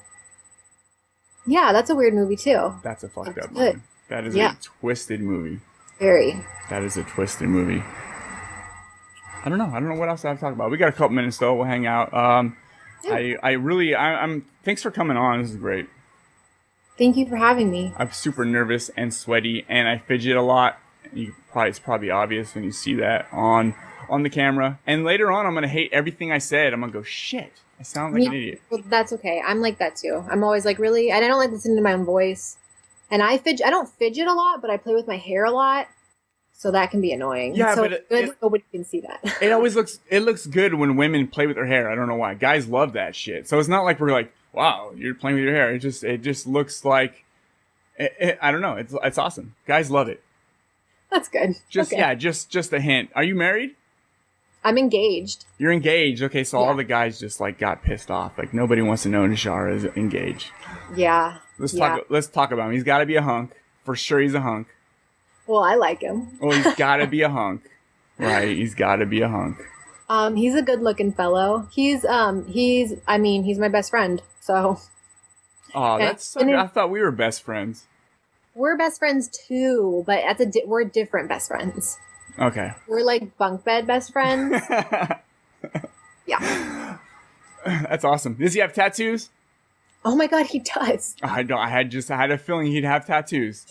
Yeah, that's a weird movie too. That's a fucked up good. movie. That is a twisted movie. Very. That is a twisted movie. I don't know what else I have to talk about. We got a couple minutes though. We'll hang out. I'm thanks for coming on. This is great. Thank you for having me. I'm super nervous and sweaty, and I fidget a lot. It's probably obvious when you see that on the camera. And later on, I'm gonna hate everything I said. I'm gonna go, shit, I sound like an idiot. Well, that's okay. I'm like that too. I'm always like, really, and I don't like listening to my own voice. And I don't fidget a lot, but I play with my hair a lot. So that can be annoying. Yeah, so but it's good nobody can see that. It looks good when women play with their hair. I don't know why. Guys love that shit. So it's not like we're like, wow, you're playing with your hair. It just looks like, I don't know. It's awesome. Guys love it. That's good. Just okay. yeah, just a hint. Are you married? I'm engaged. You're engaged. Okay, so all the guys just like got pissed off. Like nobody wants to know Najarra is engaged. Yeah. Let's talk about him. He's got to be a hunk. For sure he's a hunk. Well, I like him. Well, he's got to be a hunk. Right? He's got to be a hunk. He's a good-looking fellow. He's my best friend. So. Oh, that's I thought we were best friends. We're best friends too, but we're different best friends. Okay. We're like bunk bed best friends. Yeah. That's awesome. Does he have tattoos? Oh my god, he does. I don't. I had a feeling he'd have tattoos.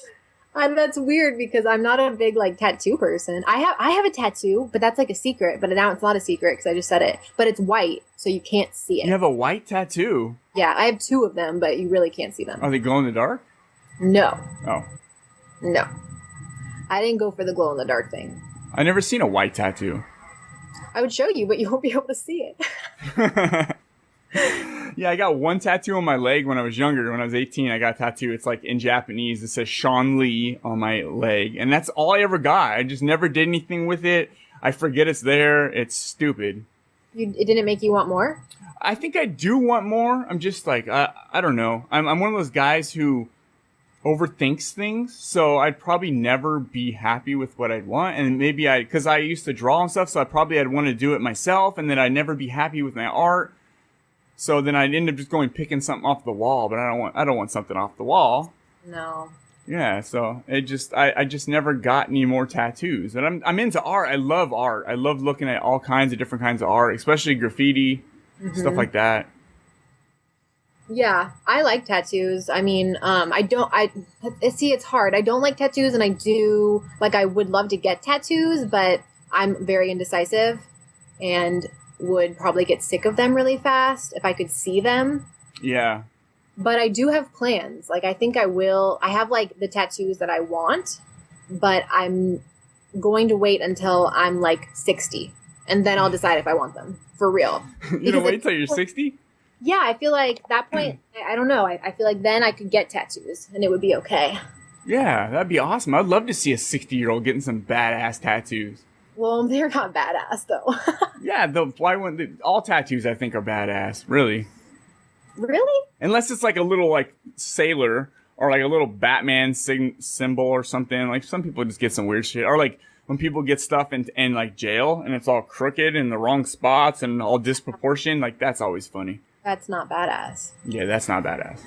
And that's weird because I'm not a big like tattoo person. I have a tattoo, but that's like a secret. But now it's not a secret because I just said it. But it's white, so you can't see it. You have a white tattoo? Yeah, I have 2 of them, but you really can't see them. Are they glow in the dark? No. Oh. No. I didn't go for the glow in the dark thing. I've never seen a white tattoo. I would show you, but you won't be able to see it. Yeah, I got one tattoo on my leg when I was younger. When I was 18, I got a tattoo. It's like in Japanese. It says Sean Lee on my leg. And that's all I ever got. I just never did anything with it. I forget it's there. It's stupid. It didn't make you want more? I think I do want more. I'm just like, I don't know. I'm one of those guys who overthinks things. So I'd probably never be happy with what I'd want. And maybe because I used to draw and stuff. So I'd want to do it myself. And then I'd never be happy with my art. So then I'd end up just going picking something off the wall, but I don't want something off the wall. No. Yeah, so I just never got any more tattoos. And I'm into art. I love art. I love looking at all kinds of different kinds of art, especially graffiti, stuff like that. Yeah, I like tattoos. I mean, it's hard. I don't like tattoos, and I would love to get tattoos, but I'm very indecisive and would probably get sick of them really fast if I could see them. Yeah. But I do have plans. Like, I think I will. I have, like, the tattoos that I want, but I'm going to wait until I'm, like, 60. And then I'll decide if I want them. For real. You don't wait till you're 60? Yeah, I feel like that point, I don't know. I feel like then I could get tattoos, and it would be okay. Yeah, that'd be awesome. I'd love to see a 60-year-old getting some badass tattoos. Well, they're not badass, though. Yeah, why wouldn't all tattoos, I think, are badass. Really. Really? Unless it's like a little like sailor or like a little Batman symbol or something. Like some people just get some weird shit. Or like when people get stuff in like jail and it's all crooked in the wrong spots and all disproportioned. Like that's always funny. That's not badass. Yeah, that's not badass.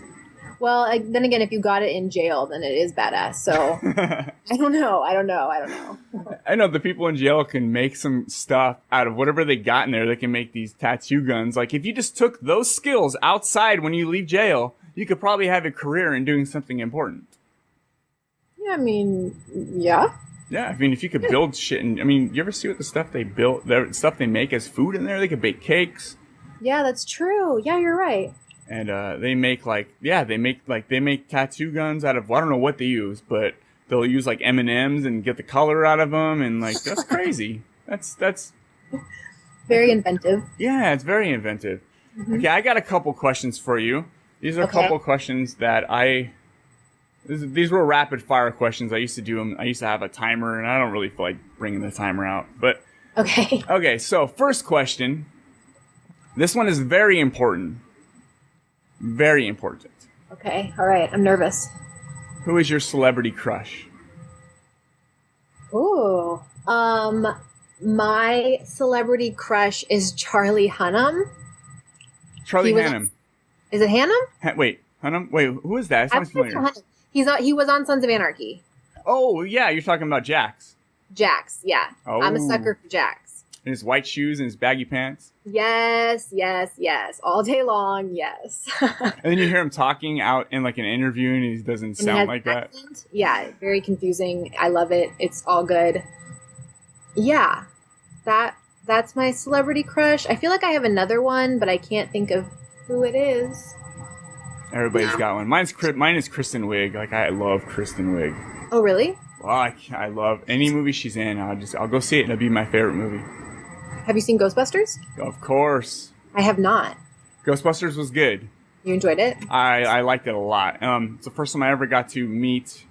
Well, then again, if you got it in jail, then it is badass. So I don't know. I know the people in jail can make some stuff out of whatever they got in there. They can make these tattoo guns. Like if you just took those skills outside when you leave jail, you could probably have a career in doing something important. Yeah, I mean, yeah. Yeah, I mean, if you could build shit, and I mean, you ever see what the stuff they built, the stuff they make as food in there? They could bake cakes. Yeah, that's true. Yeah, you're right. And they make tattoo guns out of, I don't know what they use, but they'll use like M&Ms and get the color out of them, and like that's crazy. That's very inventive. Yeah, it's very inventive. Mm-hmm. Okay, I got a couple questions for you. These are a couple questions that these were rapid fire questions. I used to do them. I used to have a timer, and I don't really feel like bringing the timer out. But okay. Okay, so first question. This one is very important. Very important. Okay, all right. I'm nervous. Who is your celebrity crush? Ooh. My celebrity crush is Charlie Hunnam. Charlie Hunnam. Is it Hunnam? Wait, Hunnam? Wait, who is that? Sounds familiar. He was on Sons of Anarchy. Oh, yeah, you're talking about Jax. Jax, yeah. Oh. I'm a sucker for Jax. In his white shoes and his baggy pants. Yes. All day long, yes. And then you hear him talking out in like an interview and he doesn't sound like that. Yeah, very confusing. I love it. It's all good. Yeah, that's my celebrity crush. I feel like I have another one, but I can't think of who it is. Everybody's got one. Mine is Kristen Wiig. Like, I love Kristen Wiig. Oh, really? Well, I love any movie she's in. I'll go see it, and it'll be my favorite movie. Have you seen Ghostbusters? Of course. I have not. Ghostbusters was good. You enjoyed it? I liked it a lot. It's the first time I ever got to meet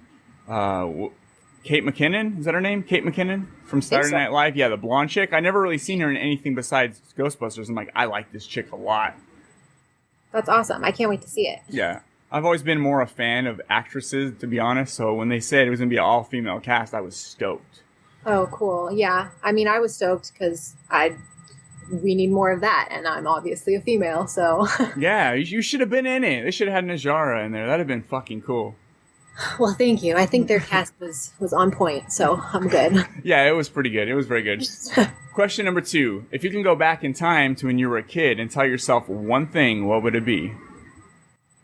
Kate McKinnon. Is that her name? Kate McKinnon from Saturday Night Live. Yeah, the blonde chick. I never really seen her in anything besides Ghostbusters. I'm like, I like this chick a lot. That's awesome. I can't wait to see it. Yeah. I've always been more a fan of actresses, to be honest. So when they said it was going to be an all-female cast, I was stoked. Oh, cool. Yeah. I mean, I was stoked because we need more of that, and I'm obviously a female, so. Yeah, you should have been in it. They should have had Najarra in there. That'd have been fucking cool. Well, thank you. I think their cast was on point, so I'm good. Yeah, it was pretty good. It was very good. Question number 2. If you can go back in time to when you were a kid and tell yourself one thing, what would it be?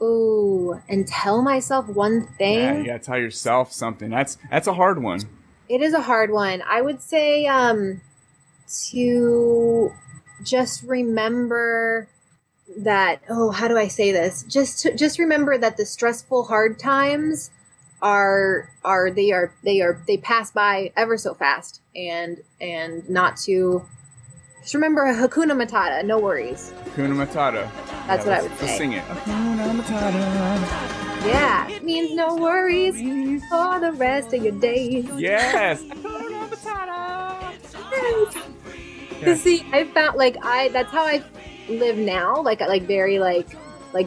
Ooh, and tell myself one thing? Yeah, you gotta tell yourself something. That's a hard one. It is a hard one. I would say to just remember that, how do I say this? Just remember that the stressful hard times they pass by ever so fast, and not to just remember Hakuna Matata, no worries. Hakuna Matata. That's what I would say. Let's sing it. Hakuna Matata. Yeah, it means no worries for the rest of your days. Yes. Hakuna Matata. See, I found that's how I live now. Very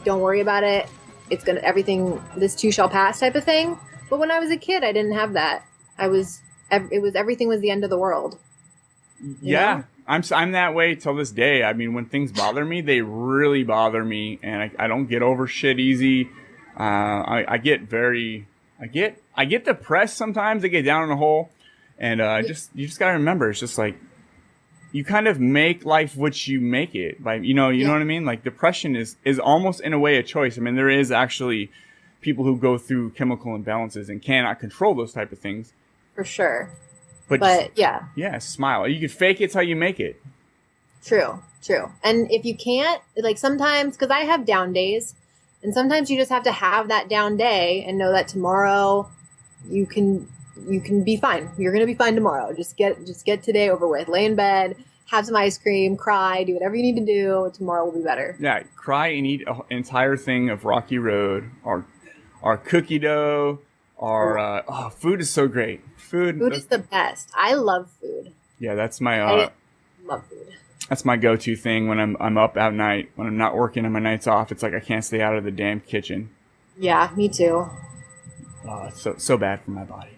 don't worry about it. It's gonna everything. This too shall pass type of thing. But when I was a kid, I didn't have that. Everything was the end of the world. Yeah. know? I'm that way till this day. I mean, when things bother me, they really bother me, and I don't get over shit easy. I get depressed sometimes. I get down in a hole, and you just gotta remember, it's just like you kind of make life what you make it. You know what I mean? Like depression is almost in a way a choice. I mean, there is actually people who go through chemical imbalances and cannot control those type of things. For sure. But yeah. Yeah, smile. You can fake it till you make it. True. And if you can't, sometimes, because I have down days, and sometimes you just have to have that down day and know that tomorrow you can be fine. You're going to be fine tomorrow. Just get today over with. Lay in bed, have some ice cream, cry, do whatever you need to do. Tomorrow will be better. Yeah, cry and eat an entire thing of Rocky Road or cookie dough. Food is so great. Food is the best. I love food. Yeah, that's my I love food. That's my go-to thing when I'm up at night. When I'm not working on my nights off, it's like I can't stay out of the damn kitchen. Yeah, me too. Oh, it's so bad for my body.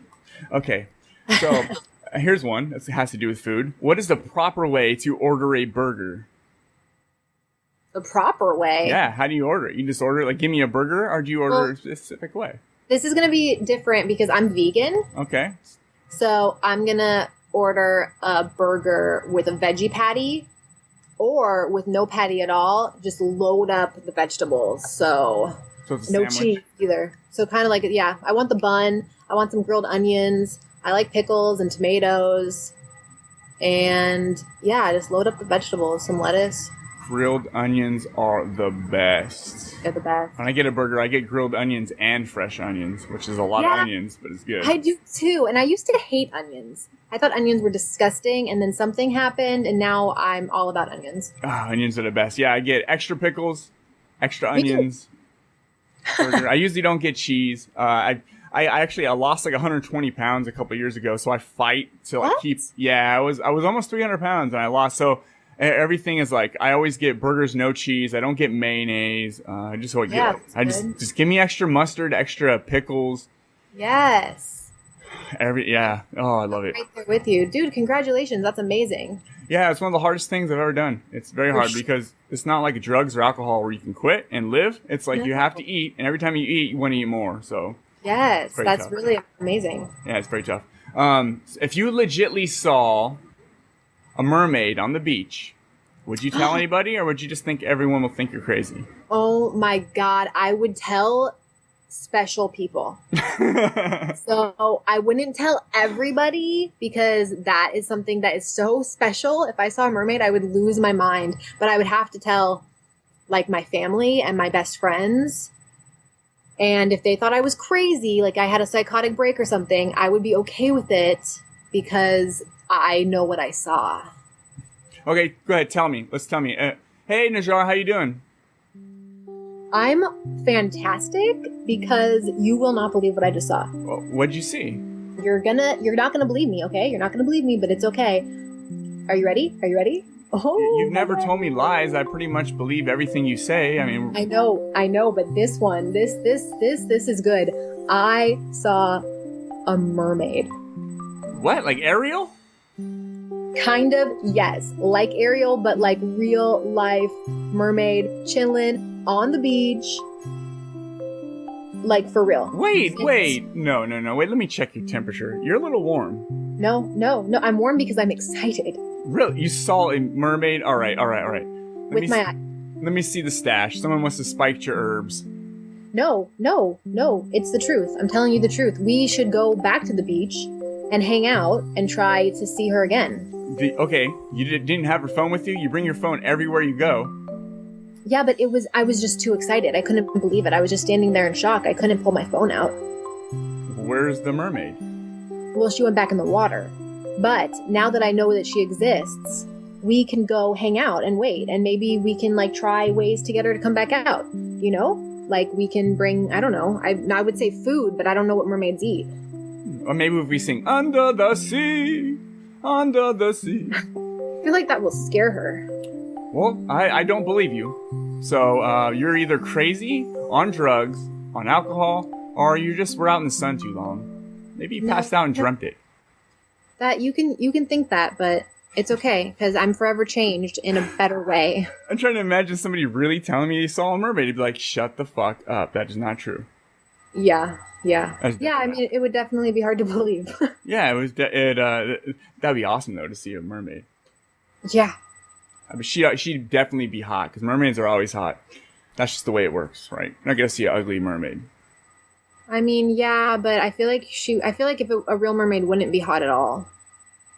Okay, so here's one that has to do with food. What is the proper way to order a burger? The proper way? Yeah, how do you order it? You just order it, give me a burger, or do you order a specific way? This is going to be different because I'm vegan. Okay. So I'm going to order a burger with a veggie patty or with no patty at all. Just load up the vegetables. So it's a no sandwich. cheese either. So kind of I want the bun. I want some grilled onions. I like pickles and tomatoes. And just load up the vegetables, some lettuce. Grilled onions are the best. They're the best. When I get a burger, I get grilled onions and fresh onions, which is a lot of onions, but it's good. I do too. And I used to hate onions. I thought onions were disgusting, and then something happened, and now I'm all about onions. Onions are the best. Yeah, I get extra pickles, extra onions. Burger. I usually don't get cheese. I lost 120 pounds a couple years ago, so I fight to keep. Yeah, I was almost 300 pounds, and I lost. So everything is I always get burgers, no cheese. I don't get mayonnaise. I just just give me extra mustard, extra pickles. Yes. Oh, I love it. Right there with you, dude. Congratulations, that's amazing. Yeah, it's one of the hardest things I've ever done. It's very hard because it's not like drugs or alcohol where you can quit and live. It's you have to eat, and every time you eat, you want to eat more. So yes, that's tough. Really amazing. Yeah, it's very tough. If you legitly saw a mermaid on the beach, would you tell anybody, or would you just think everyone will think you're crazy? Oh my God, I would tell special people. So I wouldn't tell everybody because that is something that is so special. If I saw a mermaid, I would lose my mind, but I would have to tell my family and my best friends And if they thought I was crazy, like I had a psychotic break or something, I would be okay with it because I know what I saw. Okay, go ahead. Tell me. Let's tell me. Hey, Najarra, how you doing? I'm fantastic because you will not believe what I just saw. Well, what'd you see? You're not gonna believe me, okay? You're not gonna believe me, but it's okay. Are you ready? Are you ready? Oh, You've never told me lies. I pretty much believe everything you say. I mean, I know, but this one, this is good. I saw a mermaid. What? Like Ariel? Kind of, yes. Like Ariel, but like real life mermaid chilling on the beach. Like for real. Wait. No. Wait, let me check your temperature. You're a little warm. No. I'm warm because I'm excited. Really? You saw a mermaid? All right. With my eye. Let me see the stash. Someone must have spiked your herbs. No. It's the truth. I'm telling you the truth. We should go back to the beach and hang out and try to see her again. Okay, you didn't have her phone with you? You bring your phone everywhere you go. Yeah, but I was just too excited. I couldn't believe it. I was just standing there in shock. I couldn't pull my phone out. Where's the mermaid? Well, she went back in the water. But now that I know that she exists, we can go hang out and wait. And maybe we can like try ways to get her to come back out. You know? Like we can bring, I don't know. I would say food, but I don't know what mermaids eat. Or maybe if we sing Under the Sea, Under the Sea. I feel like that will scare her. Well, I don't believe you. So you're either crazy, on drugs, on alcohol, or you just were out in the sun too long. Maybe you passed out and dreamt it. That you can think that, but it's okay because I'm forever changed in a better way. I'm trying to imagine somebody really telling me they saw a mermaid. It'd be like, shut the fuck up. That is not true. Yeah. I mean, it would definitely be hard to believe. Yeah, that'd be awesome though to see a mermaid. Yeah. But she'd definitely be hot because mermaids are always hot. That's just the way it works, right? You're not gonna see an ugly mermaid. I mean, yeah, but I feel like if a real mermaid wouldn't be hot at all.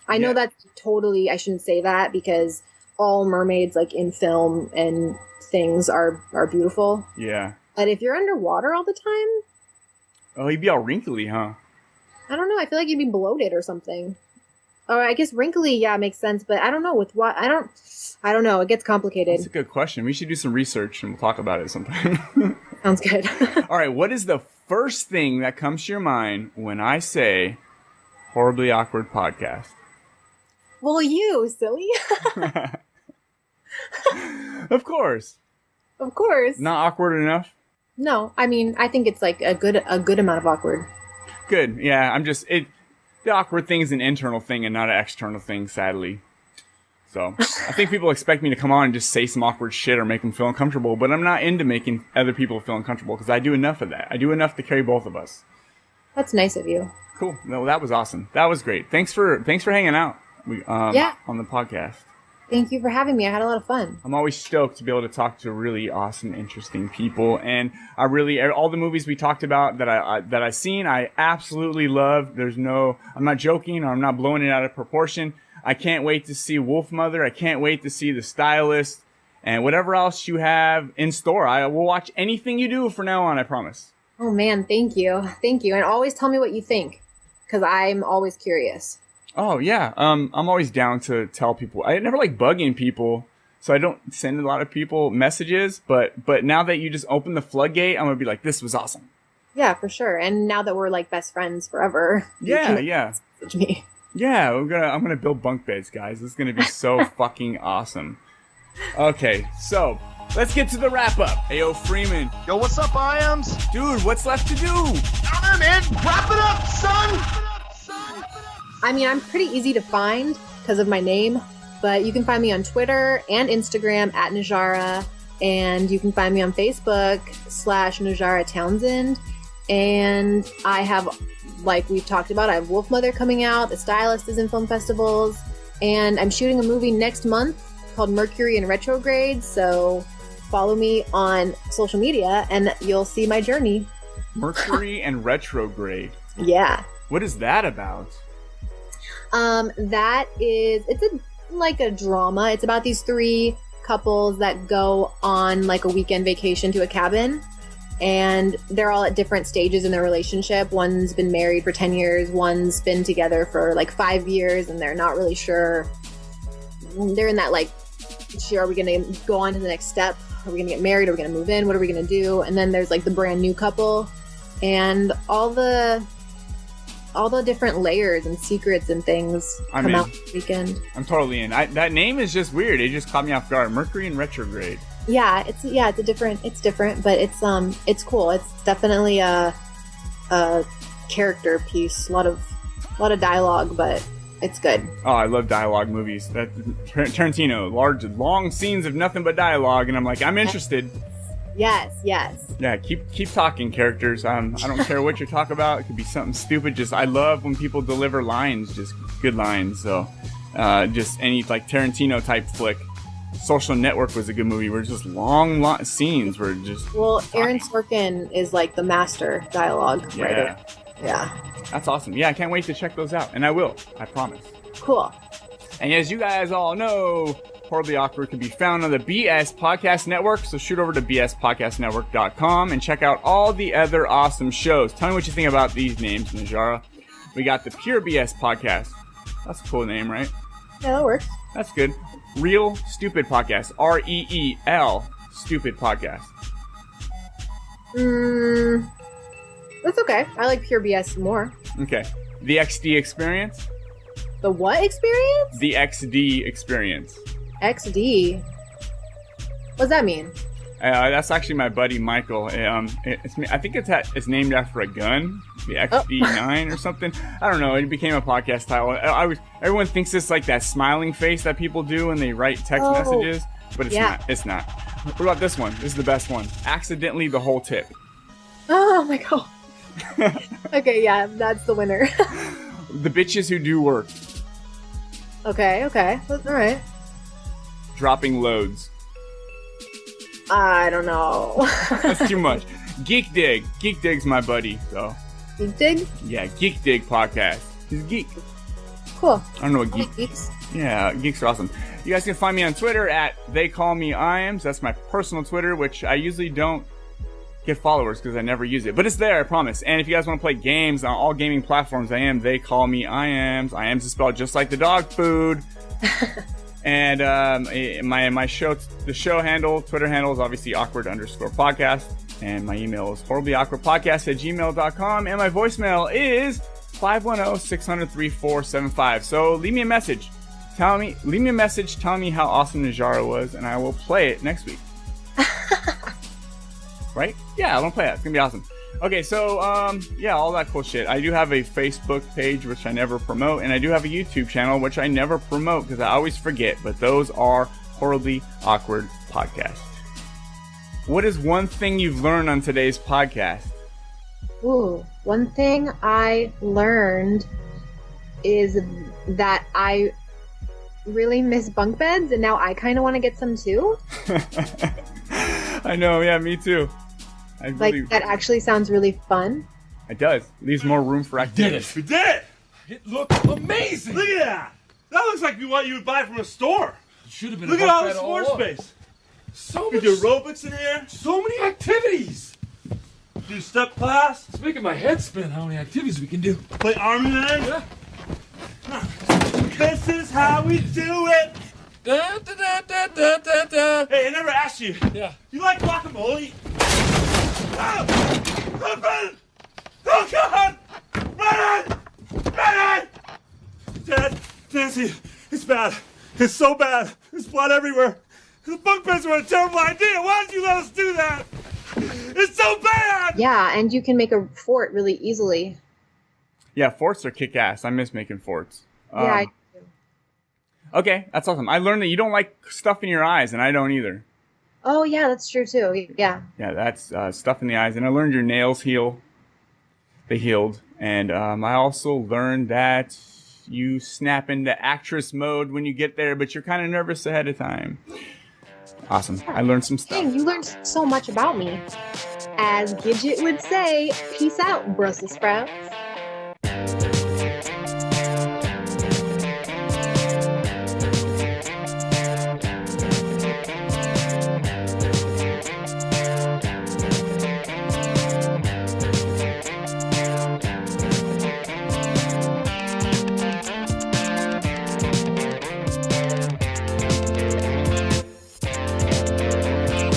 I know that's totally, I shouldn't say that because all mermaids like in film and things are beautiful. Yeah. But if you're underwater all the time, oh, you'd be all wrinkly, huh? I don't know. I feel like you'd be bloated or something. Or I guess wrinkly, yeah, makes sense. But I don't know with what. I don't know. It gets complicated. That's a good question. We should do some research and we'll talk about it sometime. Sounds good. All right. What is the first thing that comes to your mind when I say Horribly Awkward Podcast? Well, you, silly. Of course. Of course. Not awkward enough? No, I mean, I think it's like a good amount of awkward. Good. Yeah, the awkward thing is an internal thing and not an external thing, sadly. So I think people expect me to come on and just say some awkward shit or make them feel uncomfortable, but I'm not into making other people feel uncomfortable because I do enough of that. I do enough to carry both of us. That's nice of you. Cool. No, that was awesome. That was great. Thanks for hanging out. On the podcast. Thank you for having me. I had a lot of fun. I'm always stoked to be able to talk to really awesome, interesting people, and all the movies we talked about that I've seen, I absolutely love. I'm not joking, or I'm not blowing it out of proportion. I can't wait to see Wolf Mother. I can't wait to see The Stylist, and whatever else you have in store. I will watch anything you do from now on. I promise. Oh man, thank you, and always tell me what you think, because I'm always curious. Oh, yeah. I'm always down to tell people. I never like bugging people, so I don't send a lot of people messages. But now that you just open the floodgate, I'm going to be like, this was awesome. Yeah, for sure. And now that we're like best friends forever. Yeah. Message me. Yeah, I'm gonna build bunk beds, guys. This is going to be so fucking awesome. Okay, so let's get to the wrap up. Hey, yo, Freeman. Yo, what's up, Iams? Dude, what's left to do? I don't know, man. Wrap it up, son. I mean, I'm pretty easy to find because of my name, but you can find me on Twitter and Instagram at Najarra, and you can find me on Facebook /Najarra Townsend. And I have, like we've talked about, I have Wolf Mother coming out. The Stylist is in film festivals, and I'm shooting a movie next month called Mercury in Retrograde. So follow me on social media, and you'll see my journey. Mercury and Retrograde. Yeah. What is that about? It's like a drama. It's about these 3 couples that go on like a weekend vacation to a cabin, and they're all at different stages in their relationship. One's been married for 10 years, one's been together for like 5 years, and they're not really sure. They're in that like, are we going to go on to the next step? Are we going to get married? Are we going to move in? What are we going to do? And then there's like the brand new couple, and all the different layers and secrets and things come out this weekend. I'm totally in. That name is just weird. It just caught me off guard. Mercury in retrograde. Yeah, it's different, but it's cool. It's definitely a character piece. A lot of dialogue, but it's good. Oh, I love dialogue movies. That Tarantino, long scenes of nothing but dialogue, and I'm like, I'm interested. Yes. Yeah, keep talking, characters. I don't care what you talk about. It could be something stupid. Just I love when people deliver lines, just good lines. So, just any like Tarantino type flick. Social Network was a good movie where just long scenes were just. Well, Aaron Sorkin is like the master dialogue writer. Yeah. That's awesome. Yeah, I can't wait to check those out, and I will. I promise. Cool. And as you guys all know, Horribly Awkward can be found on the BS Podcast Network, so shoot over to bspodcastnetwork.com and check out all the other awesome shows. Tell me what you think about these names, Najarra. We got the Pure BS Podcast. That's a cool name, right? Yeah, that works. That's good. Real Stupid Podcast. REEL Stupid Podcast. That's okay. I like Pure BS more. Okay. The XD Experience. The what experience? The XD Experience. XD? What does that mean? That's actually my buddy Michael. I think it's named after a gun, the XD9 or something. I don't know. It became a podcast title. Everyone thinks it's like that smiling face that people do when they write text messages, but it's not. It's not. What about this one? This is the best one. Accidentally the whole tip. Oh my god. Okay, yeah, that's the winner. The bitches who do work. Okay. All right. Dropping loads. I don't know. That's too much. Geek Dig. Geek Dig's my buddy, so. Geek Dig? Yeah, Geek Dig podcast. He's a geek. Cool. I don't know what geeks. Yeah, geeks are awesome. You guys can find me on Twitter at TheyCallMeIams. That's my personal Twitter, which I usually don't get followers because I never use it. But it's there, I promise. And if you guys want to play games on all gaming platforms, I am TheyCallMeIams. IAMS is spelled just like the dog food. And my show, the show handle, Twitter handle is obviously awkward_podcast. And my email is horriblyawkwardpodcast@gmail.com. And my voicemail is 510-600-3475. So leave me a message. Leave me a message telling me how awesome Najarra was, and I will play it next week. Right? Yeah, I'm gonna play it. It's gonna be awesome. Okay, so yeah, all that cool shit. I do have a Facebook page which I never promote, and I do have a YouTube channel which I never promote because I always forget. But those are Horribly Awkward Podcast. What is one thing you've learned on today's podcast? Ooh, one thing I learned is that I really miss bunk beds, and now I kind of want to get some too. I know, yeah, me too. That actually sounds really fun. It does. Leaves more room for activity. We did it! It looks amazing! Look at that! That looks like what you would buy from a store. It should have been. Look at all the sports space. So we do aerobics in here. So many activities. Do step class. It's making my head spin how many activities we can do. Play Army Man. Yeah. This is how we do it. Da, da, da, da, da, da, da. Hey, I never asked you. Yeah. You like guacamole? Oh! Run! Oh God! Run! Dad, Nancy, it's bad. It's so bad. There's blood everywhere. The bunk beds were a terrible idea. Why did you let us do that? It's so bad! Yeah, and you can make a fort really easily. Yeah, forts are kick-ass. I miss making forts. Yeah, I do. Okay, that's awesome. I learned that you don't like stuff in your eyes, and I don't either. Oh, yeah, that's true, too. Yeah. Yeah, that's stuff in the eyes. And I learned your nails heal. They healed. And I also learned that you snap into actress mode when you get there, but you're kind of nervous ahead of time. Awesome. I learned some stuff. Dang, you learned so much about me. As Gidget would say, peace out, Brussels sprouts.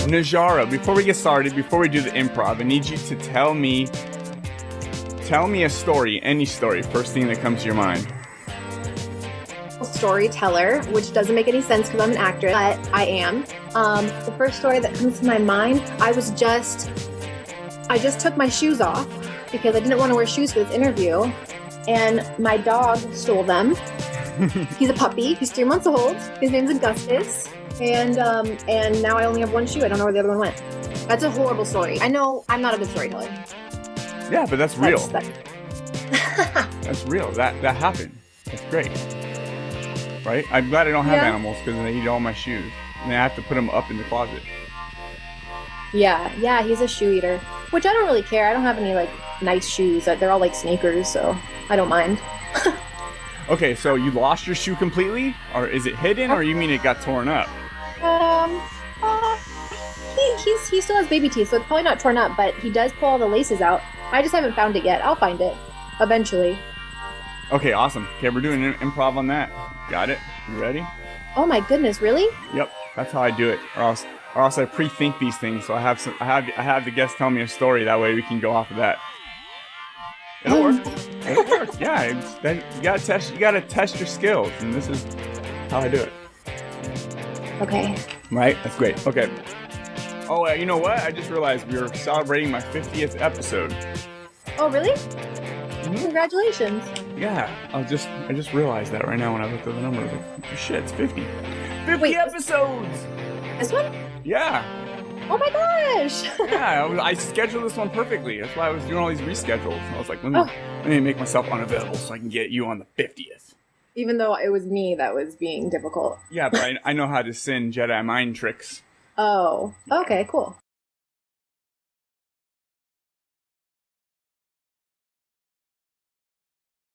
Najarra, before we get started, before we do the improv, I need you to tell me a story, any story, first thing that comes to your mind. Storyteller, which doesn't make any sense because I'm an actress, but I am. The first story that comes to my mind, I just took my shoes off because I didn't want to wear shoes for this interview, and my dog stole them. He's a puppy. He's 3 months old. His name's Augustus, and now I only have one shoe. I don't know where the other one went. That's a horrible story. I know I'm not a good storyteller. Yeah, but that's real. That's real. That happened. That's great. Right? I'm glad I don't have animals because they eat all my shoes. And I have to put them up in the closet. Yeah, he's a shoe eater. Which I don't really care. I don't have any, like, nice shoes. They're all, like, sneakers, so I don't mind. Okay, so you lost your shoe completely? Or is it hidden, or you mean it got torn up? He still has baby teeth, so it's probably not torn up, but he does pull all the laces out. I just haven't found it yet. I'll find it. Eventually. Okay, awesome. Okay, we're doing an improv on that. Got it? You ready? Oh my goodness, really? Yep, that's how I do it. Or else I pre-think these things. So I have the guest tell me a story. That way we can go off of that. It'll work. It'll work. Yeah, you gotta test your skills, and this is how I do it. Okay. Right? That's great. Okay. Oh, you know what? I just realized we were celebrating my 50th episode. Oh, really? Congratulations. Yeah, I just realized that right now when I looked at the number. I was like, oh, shit, it's 50. 50 episodes! This one? Yeah. Oh my gosh! Yeah, I scheduled this one perfectly. That's why I was doing all these reschedules. I was like, let me make myself unavailable so I can get you on the 50th. Even though it was me that was being difficult. Yeah, but I know how to send Jedi mind tricks. Oh, okay, cool.